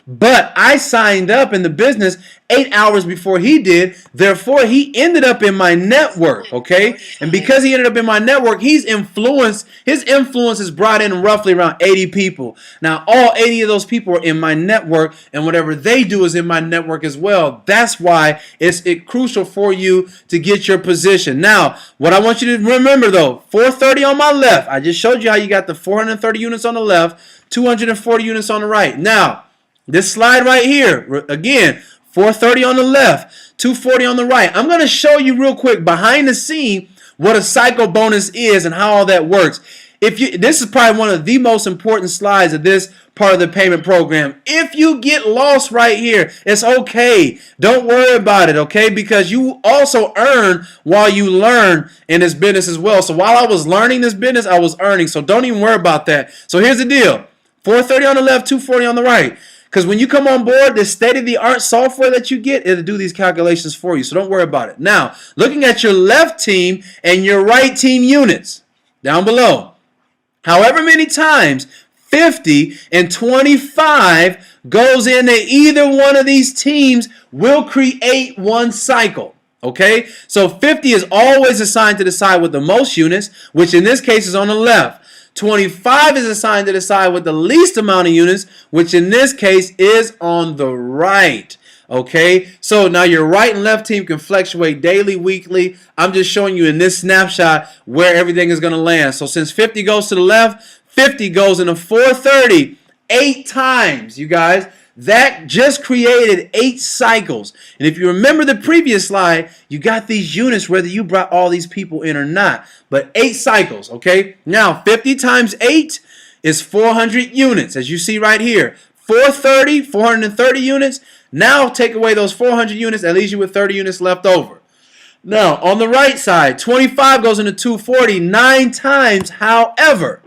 Speaker 1: But I signed up in the business 8 hours before he did. Therefore, he ended up in my network, okay? And because he ended up in my network, his influence has brought in roughly around 80 people. Now, all 80 of those people are in my network, and whatever they do is in my network as well. That's why it's crucial for you to get your position. Now, what I want you to remember, though, 430 on my left. I just showed you how you got the 430 units on the left, 240 units on the right. Now, this slide right here, again, 430 on the left, 240 on the right. I'm going to show you real quick behind the scene what a cycle bonus is and how all that works. This is probably one of the most important slides of this part of the payment program. If you get lost right here, it's okay. Don't worry about it, okay? Because you also earn while you learn in this business as well. So while I was learning this business, I was earning. So don't even worry about that. So here's the deal. 430 on the left, 240 on the right. Because when you come on board, this state-of-the-art software that you get, it'll do these calculations for you. So don't worry about it. Now, looking at your left team and your right team units down below. However many times 50 and 25 goes into either one of these teams will create one cycle. Okay? So 50 is always assigned to the side with the most units, which in this case is on the left. 25 is assigned to the side with the least amount of units, which in this case is on the right. Okay, so now your right and left team can fluctuate daily, weekly. I'm just showing you in this snapshot where everything is going to land. So since 50 goes to the left, 50 goes into 430 8 times, you guys. That just created 8 cycles. And if you remember the previous slide, you got these units whether you brought all these people in or not. But 8 cycles, okay? Now, 50 times 8 is 400 units, as you see right here. 430 units. Now, take away those 400 units. That leaves you with 30 units left over. Now, on the right side, 25 goes into 240 9 times. However,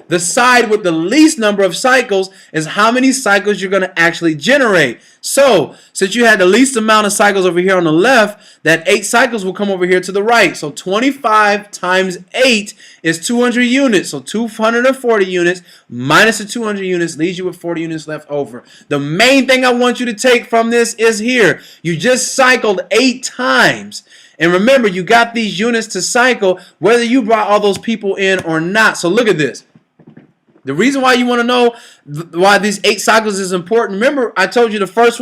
Speaker 1: the side with the least number of cycles is how many cycles you're going to actually generate. So, since you had the least amount of cycles over here on the left, that 8 cycles will come over here to the right. So, 25 times 8 is 200 units. So, 240 units minus the 200 units leaves you with 40 units left over. The main thing I want you to take from this is here. You just cycled 8 times. And remember, you got these units to cycle whether you brought all those people in or not. So, look at this. The reason why you want to know why these 8 cycles is important, remember I told you the first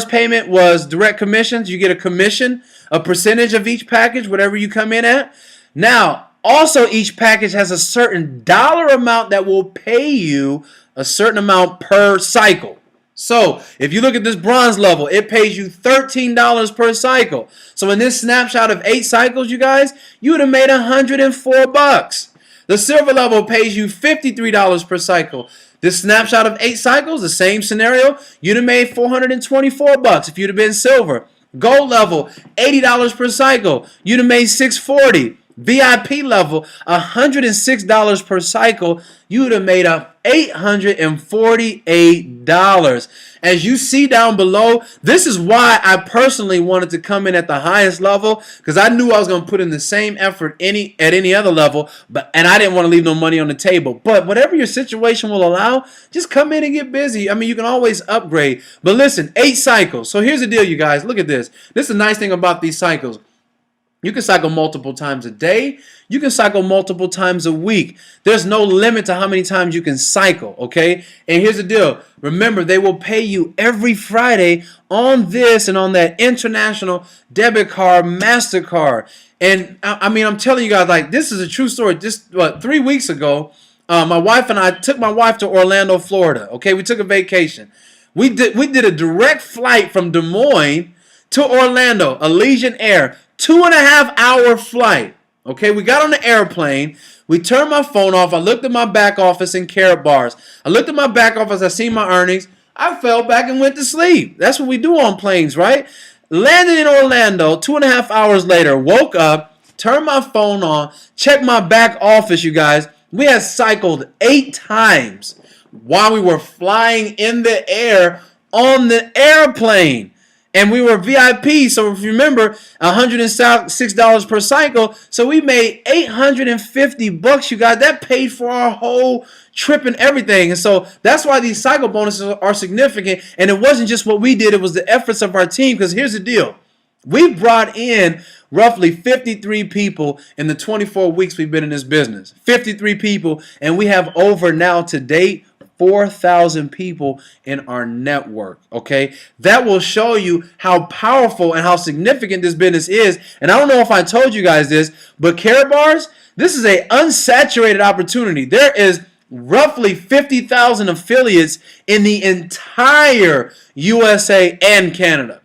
Speaker 1: payment was direct commissions. You get a commission, a percentage of each package, whatever you come in at. Now, also each package has a certain dollar amount that will pay you a certain amount per cycle. So, if you look at this bronze level, it pays you $13 per cycle. So, in this snapshot of 8 cycles, you guys, you would have made $104. The silver level pays you $53 per cycle. This snapshot of 8 cycles, the same scenario, you'd have made $424 if you'd have been silver. Gold level, $80 per cycle. You'd have made $640. VIP level, $106 per cycle. You would have made up $848. As you see down below, this is why I personally wanted to come in at the highest level, because I knew I was going to put in the same effort at any other level, and I didn't want to leave no money on the table. But whatever your situation will allow, just come in and get busy. I mean, you can always upgrade. But listen, 8 cycles. So here's the deal, you guys. Look at this. This is the nice thing about these cycles. You can cycle multiple times a day. You can cycle multiple times a week. There's no limit to how many times you can cycle, okay? And here's the deal. Remember, they will pay you every Friday on this and on that international debit card, MasterCard. And I mean, I'm telling you guys, like, this is a true story. Just 3 weeks ago, My wife and I took my wife to Orlando, Florida. Okay, we took a vacation. We did a direct flight from Des Moines to Orlando, Allegiant Air, 2.5 hour flight. Okay, we got on the airplane. We turned my phone off. I looked at my back office in Karatbars. I looked at my back office. I seen my earnings. I fell back and went to sleep. That's what we do on planes, right? Landed in Orlando 2.5 hours later. Woke up, turned my phone on, checked my back office, you guys. We had cycled 8 times while we were flying in the air on the airplane. And we were VIP, so if you remember, $106 per cycle. So we made $850, you guys. That paid for our whole trip and everything. And so that's why these cycle bonuses are significant. And it wasn't just what we did, it was the efforts of our team. Because here's the deal. We've brought in roughly 53 people in the 24 weeks we've been in this business. 53 people, and we have over now to date 4,000 people in our network, okay? That will show you how powerful and how significant this business is. And I don't know if I told you guys this, but Karatbars, this is an unsaturated opportunity. There is roughly 50,000 affiliates in the entire USA and Canada.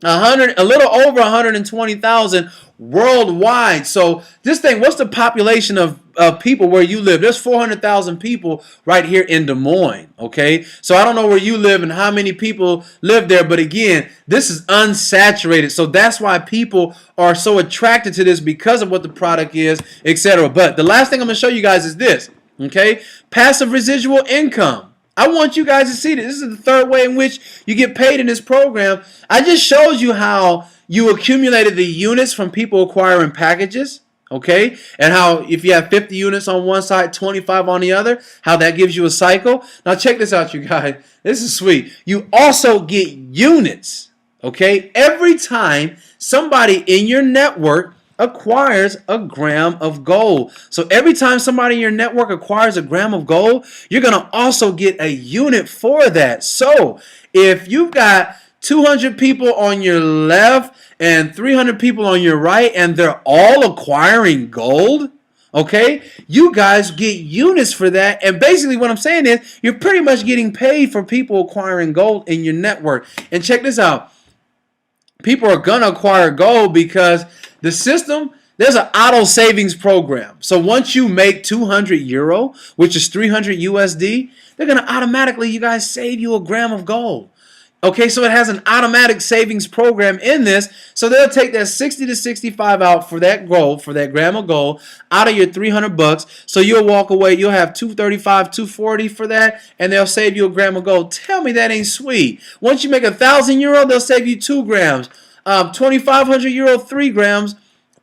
Speaker 1: A little over 120,000 worldwide. So this thing, what's the population of people where you live? There's 400,000 people right here in Des Moines, okay? So I don't know where you live and how many people live there, but again, this is unsaturated. So that's why people are so attracted to this, because of what the product is, etc. But the last thing I'm going to show you guys is this, okay? Passive residual income. I want you guys to see this. This is the third way in which you get paid in this program. I just showed you how you accumulated the units from people acquiring packages, okay? And how if you have 50 units on one side, 25 on the other, how that gives you a cycle. Now check this out, you guys. This is sweet. You also get units, okay? Every time somebody in your network acquires a gram of gold. So every time somebody in your network acquires a gram of gold, you're going to also get a unit for that. So if you've got 200 people on your left and 300 people on your right, and they're all acquiring gold, okay, you guys get units for that. And basically what I'm saying is you're pretty much getting paid for people acquiring gold in your network. And check this out. People are going to acquire gold because the system, there's an auto savings program. So once you make 200 euro, which is 300 USD, they're going to automatically, you guys, save you a gram of gold. Okay, so it has an automatic savings program in this. So they'll take that 60 to 65 out for that gold, for that gram of gold, out of your $300. So you'll walk away, you'll have 235, 240 for that, and they'll save you a gram of gold. Tell me that ain't sweet. Once you make 1,000 euro, they'll save you 2 grams. 2,500 euro, 3 grams.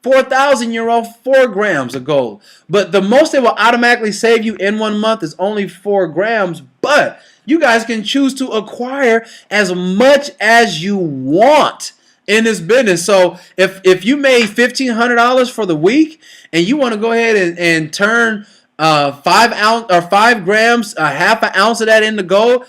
Speaker 1: 4,000 euro, 4 grams of gold. But the most they will automatically save you in 1 month is only 4 grams. But you guys can choose to acquire as much as you want in this business. So if you made $1,500 for the week and you want to go ahead and turn 5 grams, a half an ounce of that into gold,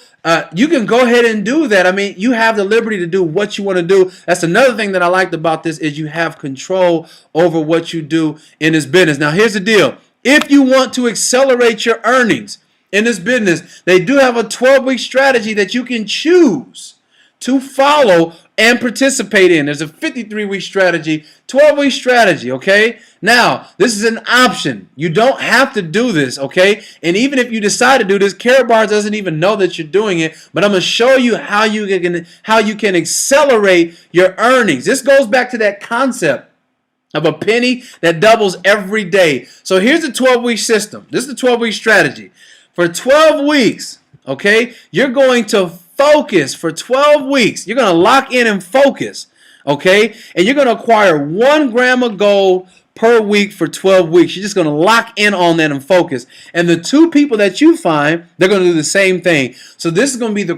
Speaker 1: you can go ahead and do that. I mean, you have the liberty to do what you want to do. That's another thing that I liked about this, is you have control over what you do in this business. Now, here's the deal. If you want to accelerate your earnings in this business, they do have a 12-week strategy that you can choose to follow and participate in. There's a 53-week strategy, 12-week strategy, okay? Now, this is an option. You don't have to do this, okay? And even if you decide to do this, Karatbars doesn't even know that you're doing it, but I'm going to show you how you can accelerate your earnings. This goes back to that concept of a penny that doubles every day. So here's the 12-week system. This is the 12-week strategy. For 12 weeks, okay, you're going to focus for 12 weeks. You're going to lock in and focus, okay? And you're going to acquire 1 gram of gold per week for 12 weeks. You're just going to lock in on that and focus. And the 2 people that you find, they're going to do the same thing. So this is going to be the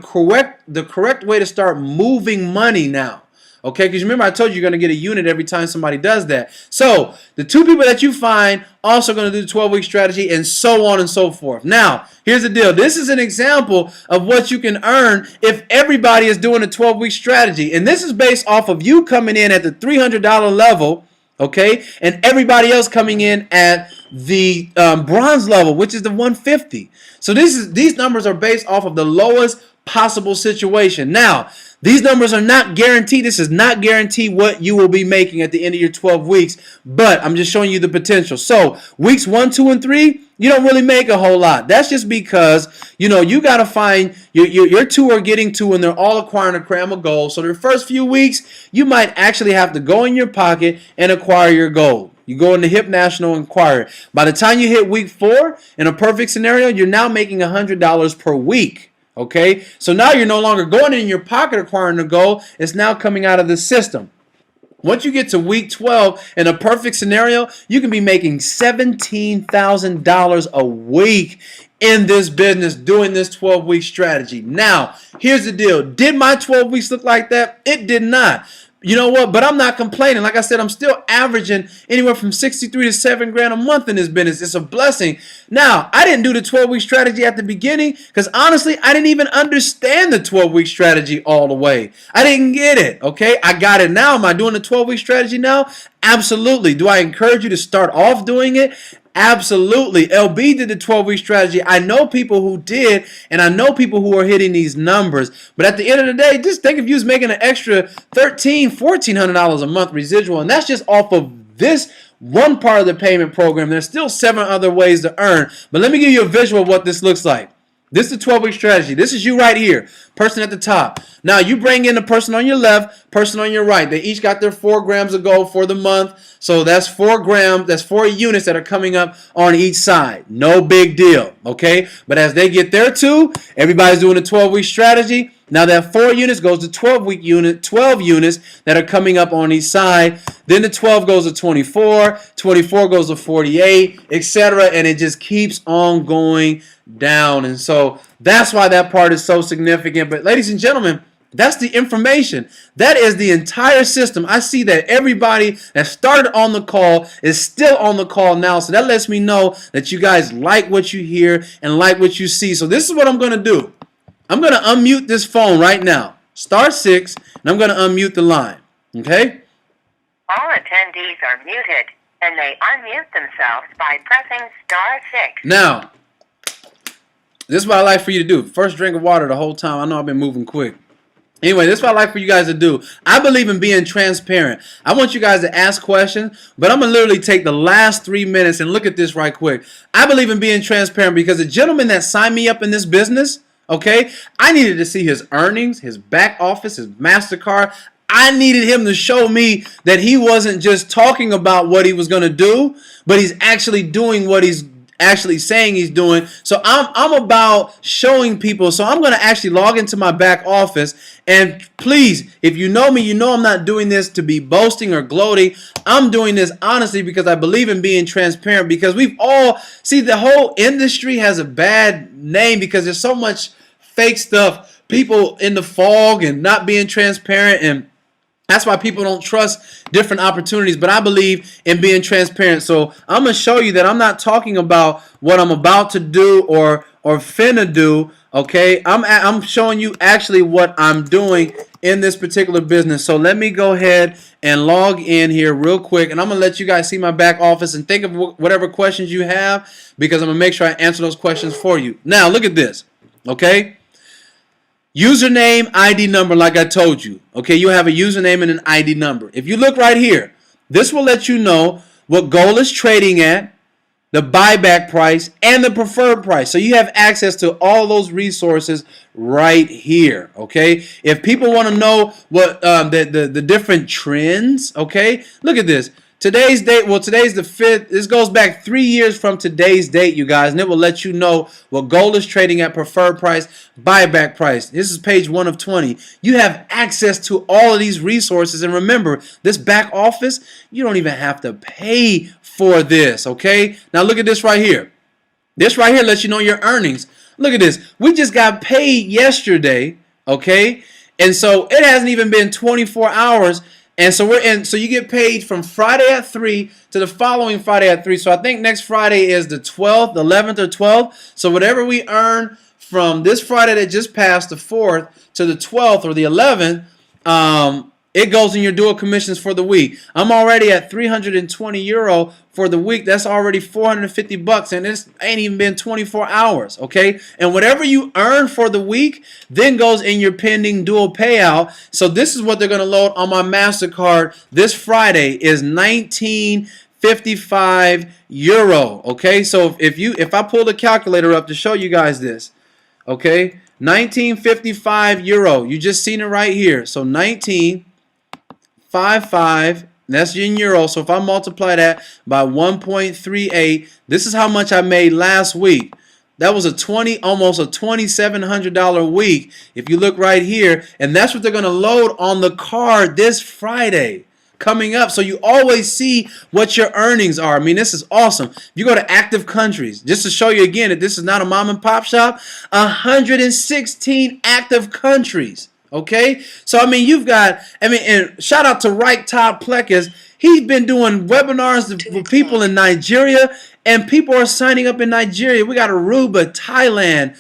Speaker 1: correct way to start moving money now. Okay, because remember I told you you're going to get a unit every time somebody does that. So the 2 people that you find also going to do the 12-week strategy, and so on and so forth. Now, here's the deal. This is an example of what you can earn if everybody is doing a 12-week strategy. And this is based off of you coming in at the $300 level, okay, and everybody else coming in at the bronze level, which is the 150. So these numbers are based off of the lowest possible situation. Now, these numbers are not guaranteed. This is not guaranteed what you will be making at the end of your 12 weeks, but I'm just showing you the potential. So weeks 1, 2, and 3, you don't really make a whole lot. That's just because, you got to find your two are getting to and they're all acquiring a gram of gold. So the first few weeks, you might actually have to go in your pocket and acquire your gold. You go into Hip National and acquire it. By the time you hit week 4, in a perfect scenario, you're now making $100 per week. Okay, so now you're no longer going in your pocket acquiring the gold. It's now coming out of the system. Once you get to week 12, in a perfect scenario, you can be making $17,000 a week in this business doing this 12-week strategy. Now, here's the deal. Did my 12 weeks look like that? It did not. You know what? But I'm not complaining. Like I said, I'm still averaging anywhere from 63 to 7 grand a month in this business. It's a blessing. Now, I didn't do the 12-week strategy at the beginning because honestly, I didn't even understand the 12-week strategy all the way. I didn't get it. Okay, I got it now. Am I doing the 12-week strategy now? Absolutely. Do I encourage you to start off doing it? Absolutely. LB did the 12-week strategy. I know people who did, and I know people who are hitting these numbers. But at the end of the day, just think if you was making an extra $1,300, $1,400 a month residual, and that's just off of this one part of the payment program. There's still 7 other ways to earn. But let me give you a visual of what this looks like. This is the 12-week strategy. This is you right here, person at the top. Now you bring in the person on your left, person on your right. They each got their 4 grams of gold for the month. So that's 4 grams, that's 4 units that are coming up on each side. No big deal, okay? But as they get there too, everybody's doing a 12-week strategy. Now that 4 units goes to 12 units that are coming up on each side. Then the 12 goes to 24, 24 goes to 48, etc. And it just keeps on going down. And so that's why that part is so significant. But ladies and gentlemen, that's the information. That is the entire system. I see that everybody that started on the call is still on the call now. So that lets me know that you guys like what you hear and like what you see. So this is what I'm going to do. I'm going to unmute this phone right now. Star 6, and I'm going to unmute the line. Okay?
Speaker 4: All attendees are muted, and they unmute themselves by pressing star 6.
Speaker 1: Now, this is what I like for you to do. First drink of water the whole time. I know I've been moving quick. Anyway, this is what I like for you guys to do. I believe in being transparent. I want you guys to ask questions, but I'm going to literally take the last 3 minutes and look at this right quick. I believe in being transparent because the gentleman that signed me up in this business, okay, I needed to see his earnings, his back office, his MasterCard. I needed him to show me that he wasn't just talking about what he was going to do, but he's actually doing what he's actually saying he's doing. So I'm about showing people. So I'm going to actually log into my back office. And please, if you know me, you know I'm not doing this to be boasting or gloating. I'm doing this honestly because I believe in being transparent, because we've all, see, the whole industry has a bad name because there's so much fake stuff, people in the fog and not being transparent, and that's why people don't trust different opportunities. But I believe in being transparent. So I'm going to show you that I'm not talking about what I'm about to do or finna do. Okay, I'm showing you actually what I'm doing in this particular business. So let me go ahead and log in here real quick, and I'm going to let you guys see my back office and think of whatever questions you have, because I'm going to make sure I answer those questions for you. Now, look at this. Okay. Username, ID number, like I told you. Okay, you have a username and an ID number. If you look right here, this will let you know what gold is trading at, the buyback price, and the preferred price. So you have access to all those resources right here. Okay, if people want to know what the different trends, okay, look at this. Today's date, well, today's the 5th. This goes back 3 years from today's date, you guys, and it will let you know what gold is trading at, preferred price, buyback price. This is page 1 of 20. You have access to all of these resources, and remember, this back office, you don't even have to pay for this, okay? Now look at this right here. This right here lets you know your earnings. Look at this. We just got paid yesterday, okay? And so it hasn't even been 24 hours. And so so you get paid from Friday at 3 to the following Friday at 3. So I think next Friday is the 12th, the 11th or 12th. So whatever we earn from this Friday that just passed, the 4th, to the 12th or the 11th, it goes in your dual commissions for the week. I'm already at 320 euro for the week. That's already 450 bucks, and it ain't even been 24 hours, okay? And whatever you earn for the week then goes in your pending dual payout. So this is what they're going to load on my MasterCard this Friday is 1955 euro, okay? So if I pull the calculator up to show you guys this, okay? 1955 euro. You just seen it right here. So 1955, that's in euro. So if I multiply that by 1.38, this is how much I made last week. That was almost a $2,700 week if you look right here, and that's what they're going to load on the card this Friday coming up. So you always see what your earnings are. I mean, this is awesome. If you go to active countries, just to show you again that this is not a mom and pop shop, 116 active countries. Okay, so I mean, and shout out to Right Todd Plekas. He's been doing webinars for people in Nigeria, and people are signing up in Nigeria. We got Aruba, Thailand,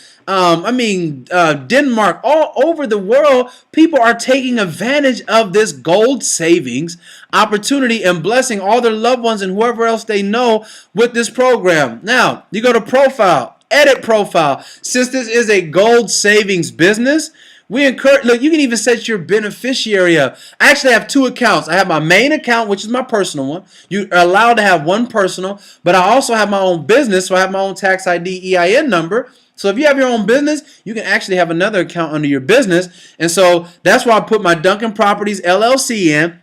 Speaker 1: Denmark, all over the world. People are taking advantage of this gold savings opportunity and blessing all their loved ones and whoever else they know with this program. Now, you go to profile, edit profile. Since this is a gold savings business, we encourage, look, you can even set your beneficiary up. I actually have two accounts. I have my main account, which is my personal one. You are allowed to have one personal, but I also have my own business, so I have my own tax ID EIN number. So if you have your own business, you can actually have another account under your business. And so that's why I put my Duncan Properties LLC in,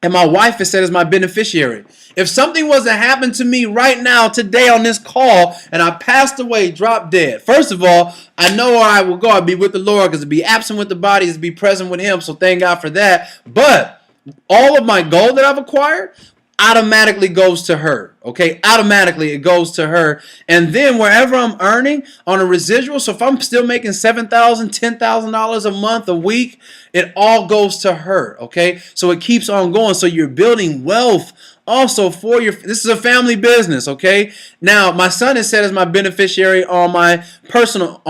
Speaker 1: and my wife is set as my beneficiary. If something was to happen to me right now, today on this call, and I passed away, dropped dead, first of all, I know where I will go. I'll be with the Lord, because to be absent with the body is to be present with Him. So thank God for that. But all of my gold that I've acquired automatically goes to her. Okay, automatically it goes to her. And then wherever I'm earning on a residual, so if I'm still making $7,000, $10,000 a month, a week, it all goes to her. Okay, so it keeps on going. So you're building wealth also for this is a family business. Okay, now my son is set as my beneficiary on my personal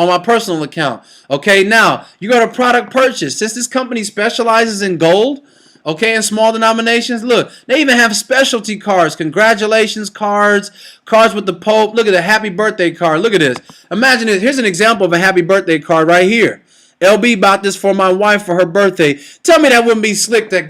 Speaker 1: account. Okay, now you go to product purchase. Since this company specializes in gold, okay, and small denominations, look, they even have specialty cards, congratulations cards, cards with the Pope. Look at the happy birthday card. Look at this. Imagine this. Here's an example of a happy birthday card right here. LB bought this for my wife for her birthday. Tell me that wouldn't be slick to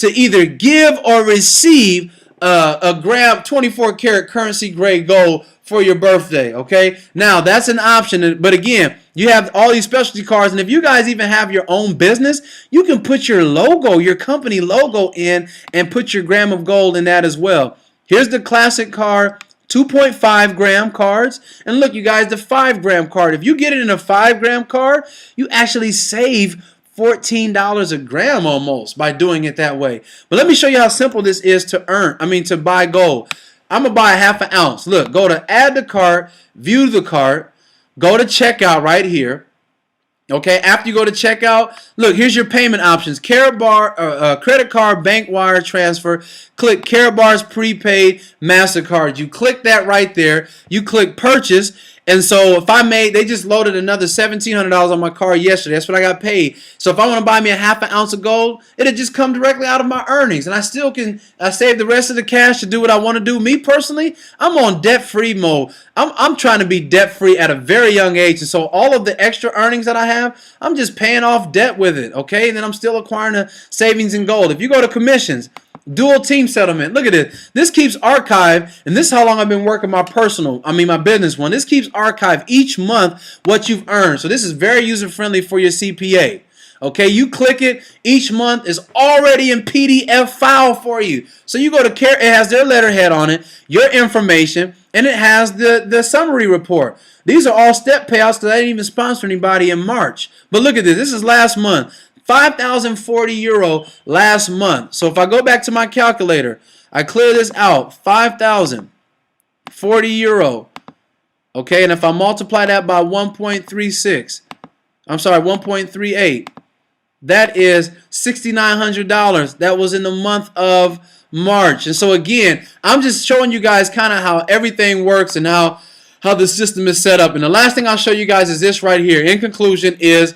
Speaker 1: either give or receive a gram 24 karat currency grade gold for your birthday. Okay, now that's an option, but again, you have all these specialty cards, and if you guys even have your own business, you can put your logo, your company logo in, and put your gram of gold in that as well. Here's the classic card, 2.5 gram cards, and look, you guys, the 5 gram card. If you get it in a 5 gram card, you actually save $14 a gram almost by doing it that way. But let me show you how simple this is to buy gold. I'm going to buy a half an ounce. Look, go to add to cart, view the cart, go to checkout right here. Okay, after you go to checkout, look, here's your payment options. Karatbars, credit card, bank wire transfer. Click Karatbars prepaid MasterCard. You click that right there. You click purchase. And so if they just loaded another $1,700 on my card yesterday. That's what I got paid. So if I want to buy me a half an ounce of gold, it'll just come directly out of my earnings. And I still can save the rest of the cash to do what I want to do. Me personally, I'm on debt-free mode. I'm trying to be debt-free at a very young age. And so all of the extra earnings that I have, I'm just paying off debt with it. Okay, and then I'm still acquiring the savings in gold. If you go to commissions, dual team settlement. Look at this. This keeps archive, and this is how long I've been working my business one. This keeps archive each month what you've earned. So this is very user-friendly for your CPA. Okay, you click it, each month is already in PDF file for you. So you go to it has their letterhead on it, your information, and it has the summary report. These are all step payouts because I didn't even sponsor anybody in March. But look at this. This is last month. 5,040 euro last month. So if I go back to my calculator, I clear this out, 5,040 euro. Okay, and if I multiply that by 1.38, that is $6,900. That was in the month of March. And so again, I'm just showing you guys kind of how everything works and how the system is set up. And the last thing I'll show you guys is this right here. In conclusion is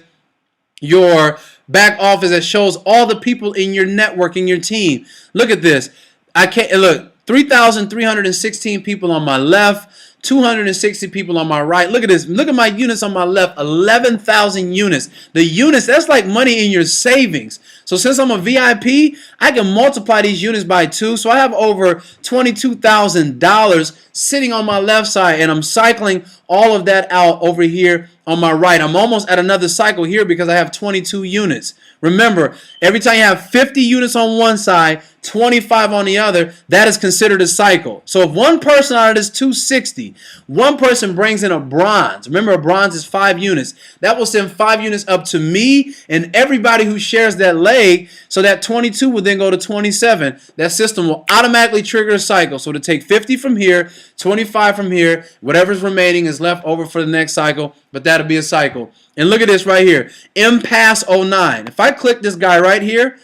Speaker 1: your back office that shows all the people in your network, in your team. Look at this. I can't look. 3,316 people on my left, 260 people on my right. Look at this. Look at my units on my left. 11,000 units. The units, that's like money in your savings. So since I'm a VIP, I can multiply these units by 2. So I have over $22,000 sitting on my left side, and I'm cycling all of that out over here on my right. I'm almost at another cycle here because I have 22 units. Remember, every time you have 50 units on one side, 25 on the other, that is considered a cycle. So if one person out of this 260, one person brings in a bronze. Remember, a bronze is 5 units. That will send 5 units up to me and everybody who shares that leg. So that 22 will then go to 27. That system will automatically trigger a cycle. So to take 50 from here, 25 from here, whatever's remaining is left over for the next cycle, but that'll be a cycle. And look at this right here, Impasse 09. If I click this guy right here,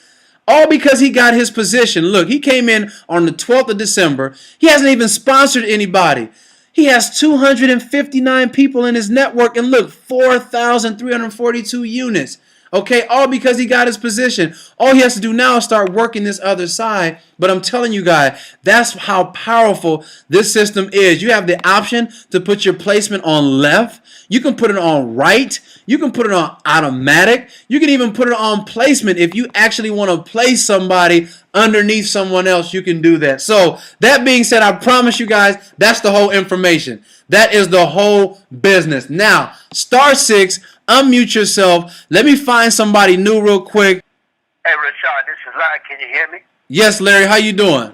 Speaker 1: all because he got his position. Look, he came in on the 12th of December. He hasn't even sponsored anybody. He has 259 people in his network, and look, 4,342 units. Okay, all because he got his position. All he has to do now is start working this other side. But I'm telling you guys, that's how powerful this system is. You have the option to put your placement on left. You can put it on right. You can put it on automatic. You can even put it on placement. If you actually want to place somebody underneath someone else, you can do that. So that being said, I promise you guys, that's the whole information. That is the whole business. Now, *6, unmute yourself. Let me find somebody new real quick.
Speaker 5: Hey, Rashad, this is Larry. Can you hear me?
Speaker 1: Yes, Larry, how you doing?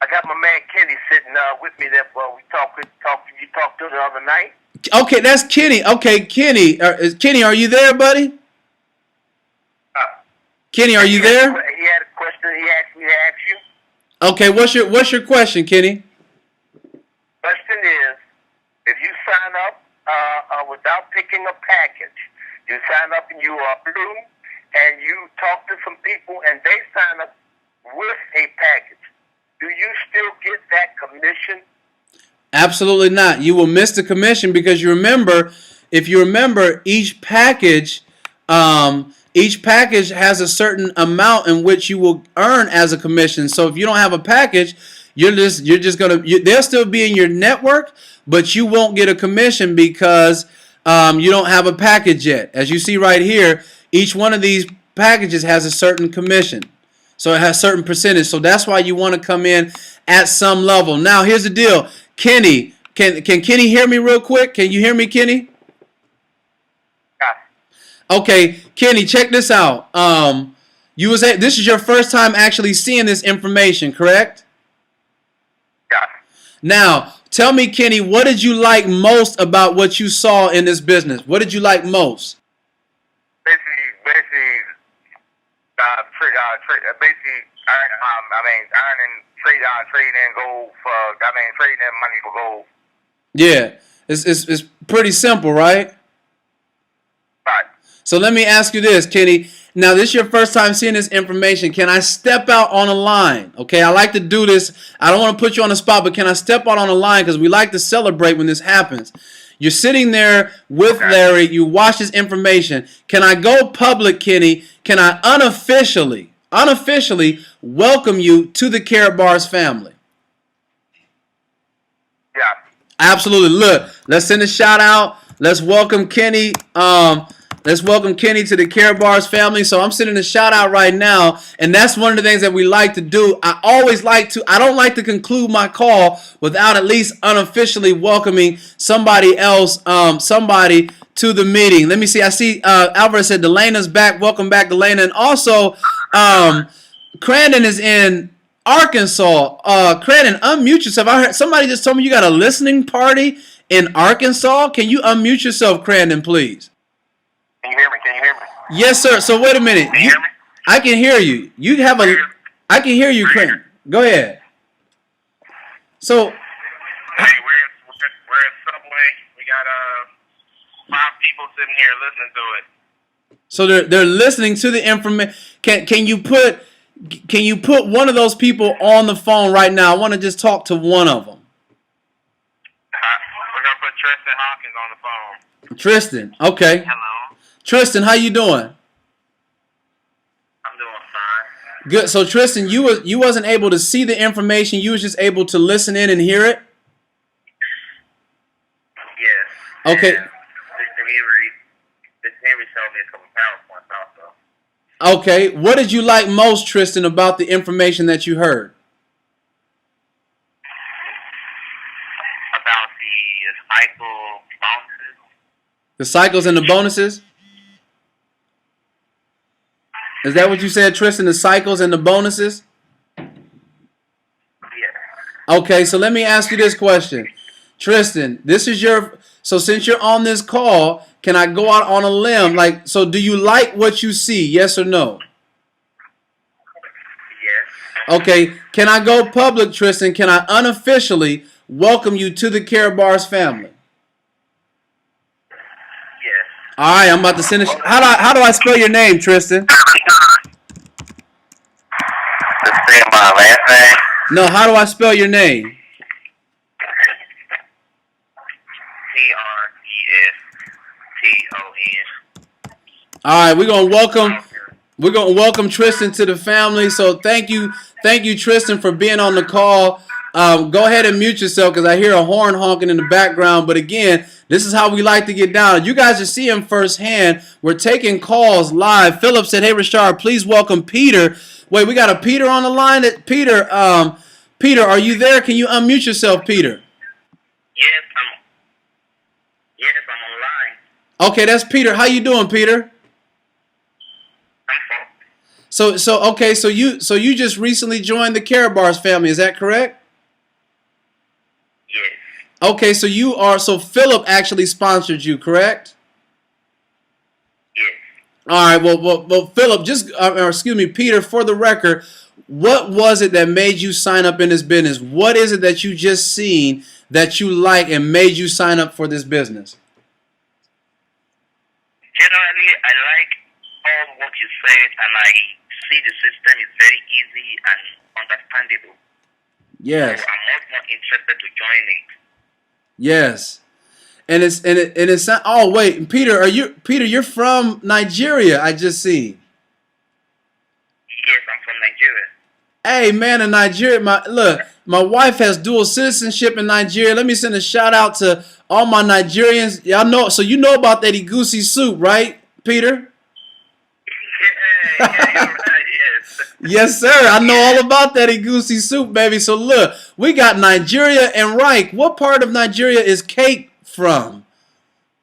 Speaker 5: I got my man Kenny sitting with me there. You talked to the other night.
Speaker 1: Okay, that's Kenny. Okay, Kenny. Kenny, are you there, buddy? Kenny, are you there?
Speaker 5: He had a question he asked me to ask you.
Speaker 1: Okay, what's your question, Kenny?
Speaker 5: Question is, if you sign up without picking a package, you sign up and you are blue, and you talk to some people and they sign up with a package, do you still get that commission?
Speaker 1: Absolutely not. You will miss the commission because if you remember, each package has a certain amount in which you will earn as a commission. So if you don't have a package, they'll still be in your network, but you won't get a commission because you don't have a package yet. As you see right here, each one of these packages has a certain commission. So it has certain percentage. So that's why you want to come in at some level. Now here's the deal. Kenny, can Kenny hear me real quick? Can you hear me, Kenny?
Speaker 5: Yeah.
Speaker 1: Okay, Kenny, check this out. This is your first time actually seeing this information, correct?
Speaker 5: Yeah.
Speaker 1: Now, tell me, Kenny, what did you like most about what you saw in this business? What did you like most?
Speaker 5: Trading in gold trading in money for gold.
Speaker 1: Yeah, it's pretty simple, right?
Speaker 5: Right.
Speaker 1: So let me ask you this, Kenny. Now, this is your first time seeing this information. Can I step out on a line? Okay, I like to do this. I don't want to put you on the spot, but can I step out on a line? Because we like to celebrate when this happens. You're sitting there with Larry. You watch this information. Can I go public, Kenny? Can I unofficially welcome you to the Karatbars family?
Speaker 5: Yeah.
Speaker 1: Absolutely. Look, let's send a shout out. Let's welcome Kenny. Let's welcome Kenny to the Karatbars family. So I'm sending a shout out right now, and that's one of the things that we like to do. I don't like to conclude my call without at least unofficially welcoming somebody else, somebody to the meeting. Let me see. I see Alvarez said Delena's back. Welcome back, Delena. And also, Crandon is in Arkansas. Crandon, unmute yourself. I heard somebody just told me you got a listening party in Arkansas. Can you unmute yourself, Crandon, please?
Speaker 5: Can you hear me?
Speaker 1: Yes, sir. So wait a minute.
Speaker 5: Can you hear me?
Speaker 1: I can hear you. I can hear you, Crandon. Go ahead. So
Speaker 5: Hey, we're in Subway. We got 5 people sitting here listening to it.
Speaker 1: So they're listening to the information. Can you put one of those people on the phone right now? I want to just talk to one of them.
Speaker 5: We're gonna put Tristan Hawkins on the phone.
Speaker 1: Tristan, okay.
Speaker 5: Hello.
Speaker 1: Tristan, how you doing? Good. So Tristan, you wasn't able to see the information. You was just able to listen in and hear it.
Speaker 5: Yes.
Speaker 1: Okay.
Speaker 5: And Henry showed me a couple PowerPoints also.
Speaker 1: Okay. What did you like most, Tristan, about the information that you heard?
Speaker 5: About the cycle bonuses.
Speaker 1: The cycles and the bonuses? Is that what you said, Tristan? The cycles and the bonuses?
Speaker 5: Yes.
Speaker 1: Okay, so let me ask you this question. Tristan, so since you're on this call, can I go out on a limb? So do you like what you see? Yes or no?
Speaker 5: Yes.
Speaker 1: Okay, can I go public, Tristan? Can I unofficially welcome you to the Karatbars family?
Speaker 5: Yes.
Speaker 1: All right, I'm about to send it. How do I spell your name, Tristan?
Speaker 5: The same my last name.
Speaker 1: No, how do I spell your name?
Speaker 5: Treston.
Speaker 1: All right, we're gonna welcome Tristan to the family. So thank you, Tristan, for being on the call. Go ahead and mute yourself because I hear a horn honking in the background. But again, this is how we like to get down. You guys are seeing firsthand. We're taking calls live. Philip said, "Hey, Rashard, please welcome Peter." Wait, we got a Peter on the line. Peter, are you there? Can you unmute yourself, Peter?
Speaker 5: Yes, I'm online.
Speaker 1: Okay, that's Peter. How you doing, Peter?
Speaker 5: I'm fine.
Speaker 1: So you just recently joined the Karatbars family. Is that correct?
Speaker 5: Yes.
Speaker 1: Okay, so Philip actually sponsored you, correct?
Speaker 5: Yes.
Speaker 1: All right. Well, Philip, Peter, for the record, what was it that made you sign up in this business? What is it that you just seen that you like and made you sign up for this business?
Speaker 5: Generally, I like all what you said, and I see the system is very easy and understandable.
Speaker 1: Yes.
Speaker 5: So I'm much more interested to join it.
Speaker 1: Yes. And it's not. Oh wait, Peter, you're from Nigeria? I just seen.
Speaker 5: Yes, I'm from Nigeria.
Speaker 1: Hey man, in Nigeria, my wife has dual citizenship in Nigeria. Let me send a shout out to all my Nigerians. Y'all know, so you know about that egusi soup, right, Peter?
Speaker 5: Yeah, you're right, yes.
Speaker 1: Yes, sir. I know all about that egusi soup, baby. So look, we got Nigeria and Reich. What part of Nigeria is cake from?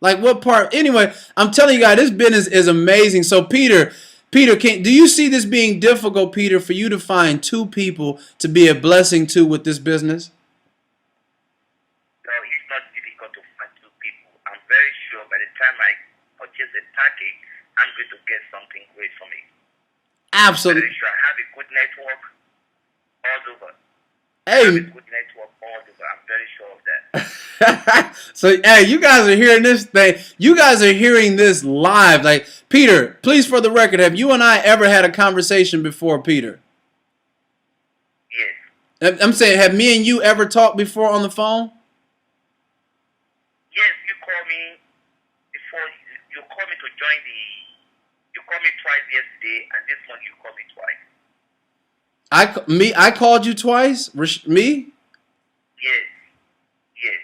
Speaker 1: Like what part? Anyway, I'm telling you guys, this business is amazing. So Peter, do you see this being difficult, Peter, for you to find two people to be a blessing to with this business?
Speaker 5: No, it's not difficult to find two people. I'm very sure by the time I purchase a package, I'm going to get something great from it.
Speaker 1: Absolutely.
Speaker 5: I'm very sure I have a good network all over.
Speaker 1: Hey.
Speaker 5: Good network all over. I'm very sure of that.
Speaker 1: So, hey, you guys are hearing this thing. You guys are hearing this live. Like, Peter, please, for the record, have you and I ever had a conversation before, Peter?
Speaker 5: Yes.
Speaker 1: I'm saying, have me and you ever talked before on the phone?
Speaker 5: Yes, you called me before. You called me to join the. You called me twice yesterday, and this month you called me twice.
Speaker 1: I called you twice? Me?
Speaker 5: Yes. Yes.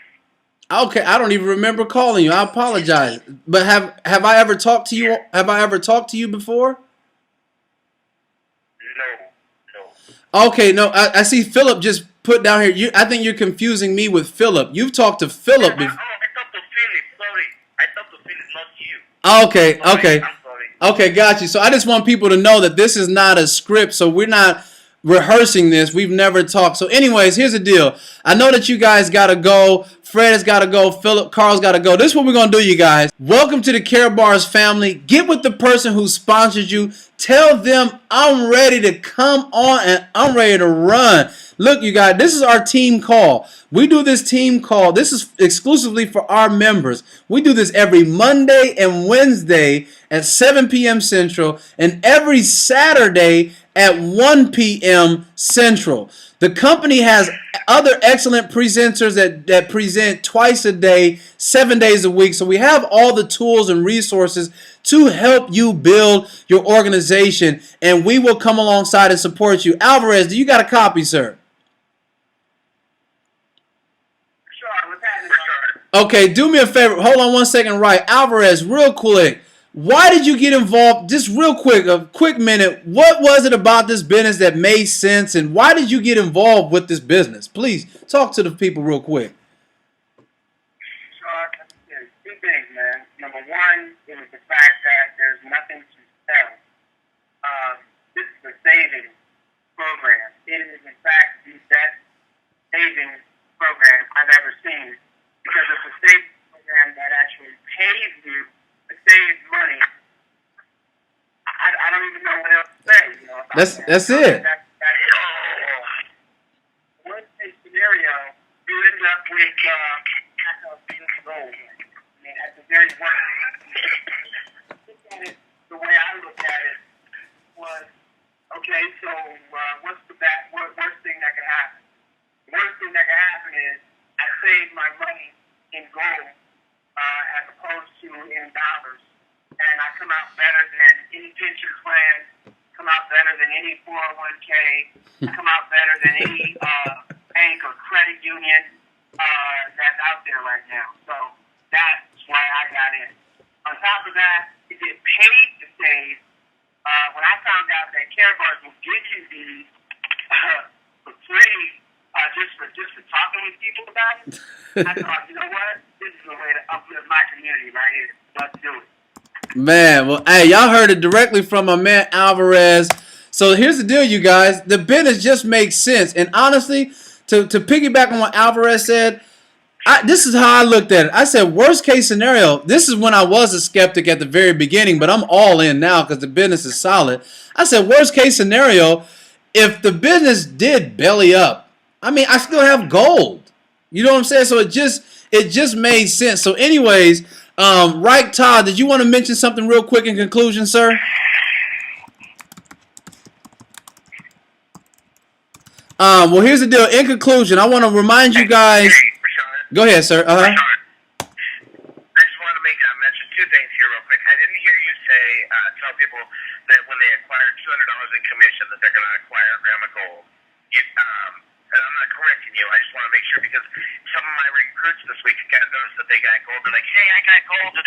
Speaker 1: Okay, I don't even remember calling you. I apologize. But have I ever talked to you? Have I ever talked to you before?
Speaker 5: No.
Speaker 1: Okay, no. I see Philip just put down here. I think you're confusing me with Philip. You've talked to Philip before.
Speaker 5: I talked to Philip. Sorry, I talked to Philip, not you.
Speaker 1: Okay,
Speaker 5: Sorry,
Speaker 1: okay.
Speaker 5: I'm sorry.
Speaker 1: Okay, got you. So I just want people to know that this is not a script. So we're not rehearsing this. We've never talked. So anyways, here's the deal. I know that you guys got to go. Fred has got to go. Philip, Carl's got to go. This is what we're going to do, you guys. Welcome to the Karatbars family. Get with the person who sponsored you. Tell them I'm ready to come on and I'm ready to run. Look, you guys, this is our team call. We do this team call. This is exclusively for our members. We do this every Monday and Wednesday at 7 p.m. Central and every Saturday at 1 p.m. Central. The company has other excellent presenters that present twice a day, 7 days a week. So we have all the tools and resources to help you build your organization, and we will come alongside and support you. Alvarez, do you got a copy, sir? Okay, do me a favor. Hold on one second, right? Alvarez, real quick. Why did you get involved? Just real quick, a quick minute. What was it about this business that made sense, and why did you get involved with this business? Please talk to the people real quick.
Speaker 5: There's two things, man. Number one, it was the fact that there's nothing to sell. This is a savings program. It is, in fact, the best savings program I've ever seen. Because it's a savings program that actually pays you to save money. I don't even know what else to say. You know,
Speaker 1: That's it.
Speaker 5: Worst case scenario, you end up with gold. I mean, at the very worst. Look at it the way I look at it was, okay, so what's the worst thing that could happen? The worst thing that could happen is I save my money in gold as opposed to in dollars, and I come out better than any pension plan, come out better than any 401k, come out better than any bank or credit union that's out there right now. So that's why I got in. On top of that, to get paid to save, when I found out that Karatbars will give you these for free, just for talking with people about it, I thought, you know what? This is the way to uplift my community right here. Let's do it.
Speaker 1: Man, well, hey, y'all heard it directly from my man Alvarez. So here's the deal, you guys. The business just makes sense. And honestly, to piggyback on what Alvarez said, this is how I looked at it. I said, worst case scenario, this is when I was a skeptic at the very beginning, but I'm all in now because the business is solid. I said, worst case scenario, if the business did belly up, I mean, I still have gold. You know what I'm saying? So it just made sense. So anyways, right, Todd, did you want to mention something real quick in conclusion, sir? Well, here's the deal. In conclusion, I want to remind you guys. Go ahead, sir.
Speaker 5: I just want to mention two things here real quick. I didn't hear you say, tell people that when they acquire $200 in commission that they're going to acquire a gram of gold. And I'm not correcting you. I just want to make sure because some of my recruits this week got noticed that they got gold. They're like, hey, I got gold. And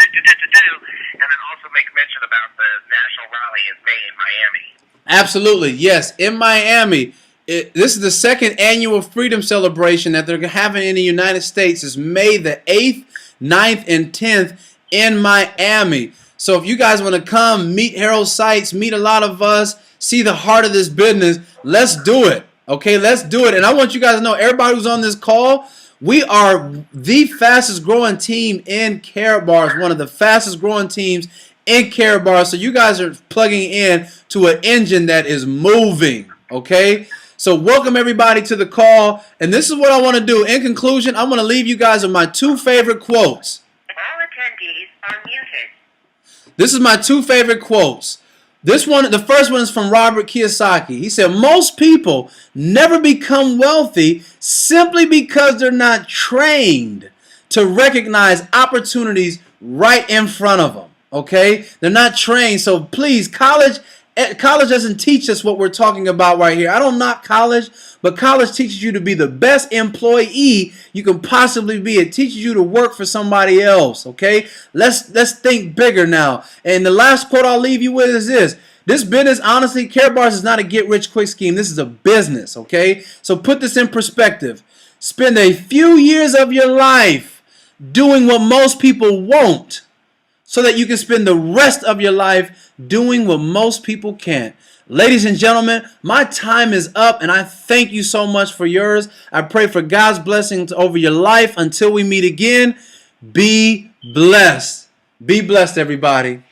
Speaker 5: then also make mention about the national rally in May in Miami.
Speaker 1: Absolutely, yes. In Miami. This is the second annual Freedom Celebration that they're having in the United States. It's May the 8th, 9th, and 10th in Miami. So if you guys want to come, meet Harold Seitz, meet a lot of us, see the heart of this business, let's do it. Okay, let's do it. And I want you guys to know, everybody who's on this call, we are the fastest growing team in Karatbars, one of the fastest growing teams in Karatbars. So you guys are plugging in to an engine that is moving, okay? So welcome everybody to the call, and this is what I want to do. In conclusion, I'm going to leave you guys with my two favorite quotes.
Speaker 4: All attendees are muted.
Speaker 1: This is my two favorite quotes. This one, the first one is from Robert Kiyosaki. He said, most people never become wealthy simply because they're not trained to recognize opportunities right in front of them. Okay? They're not trained. So please, college doesn't teach us what we're talking about right here. I don't knock college, but college teaches you to be the best employee you can possibly be. It teaches you to work for somebody else, okay? Let's think bigger now. And the last quote I'll leave you with is this. This business, honestly, Karatbars is not a get-rich-quick scheme. This is a business, okay? So put this in perspective. Spend a few years of your life doing what most people won't, so that you can spend the rest of your life doing what most people can't. Ladies and gentlemen, my time is up, and I thank you so much for yours. I pray for God's blessings over your life. Until we meet again, be blessed. Be blessed, everybody.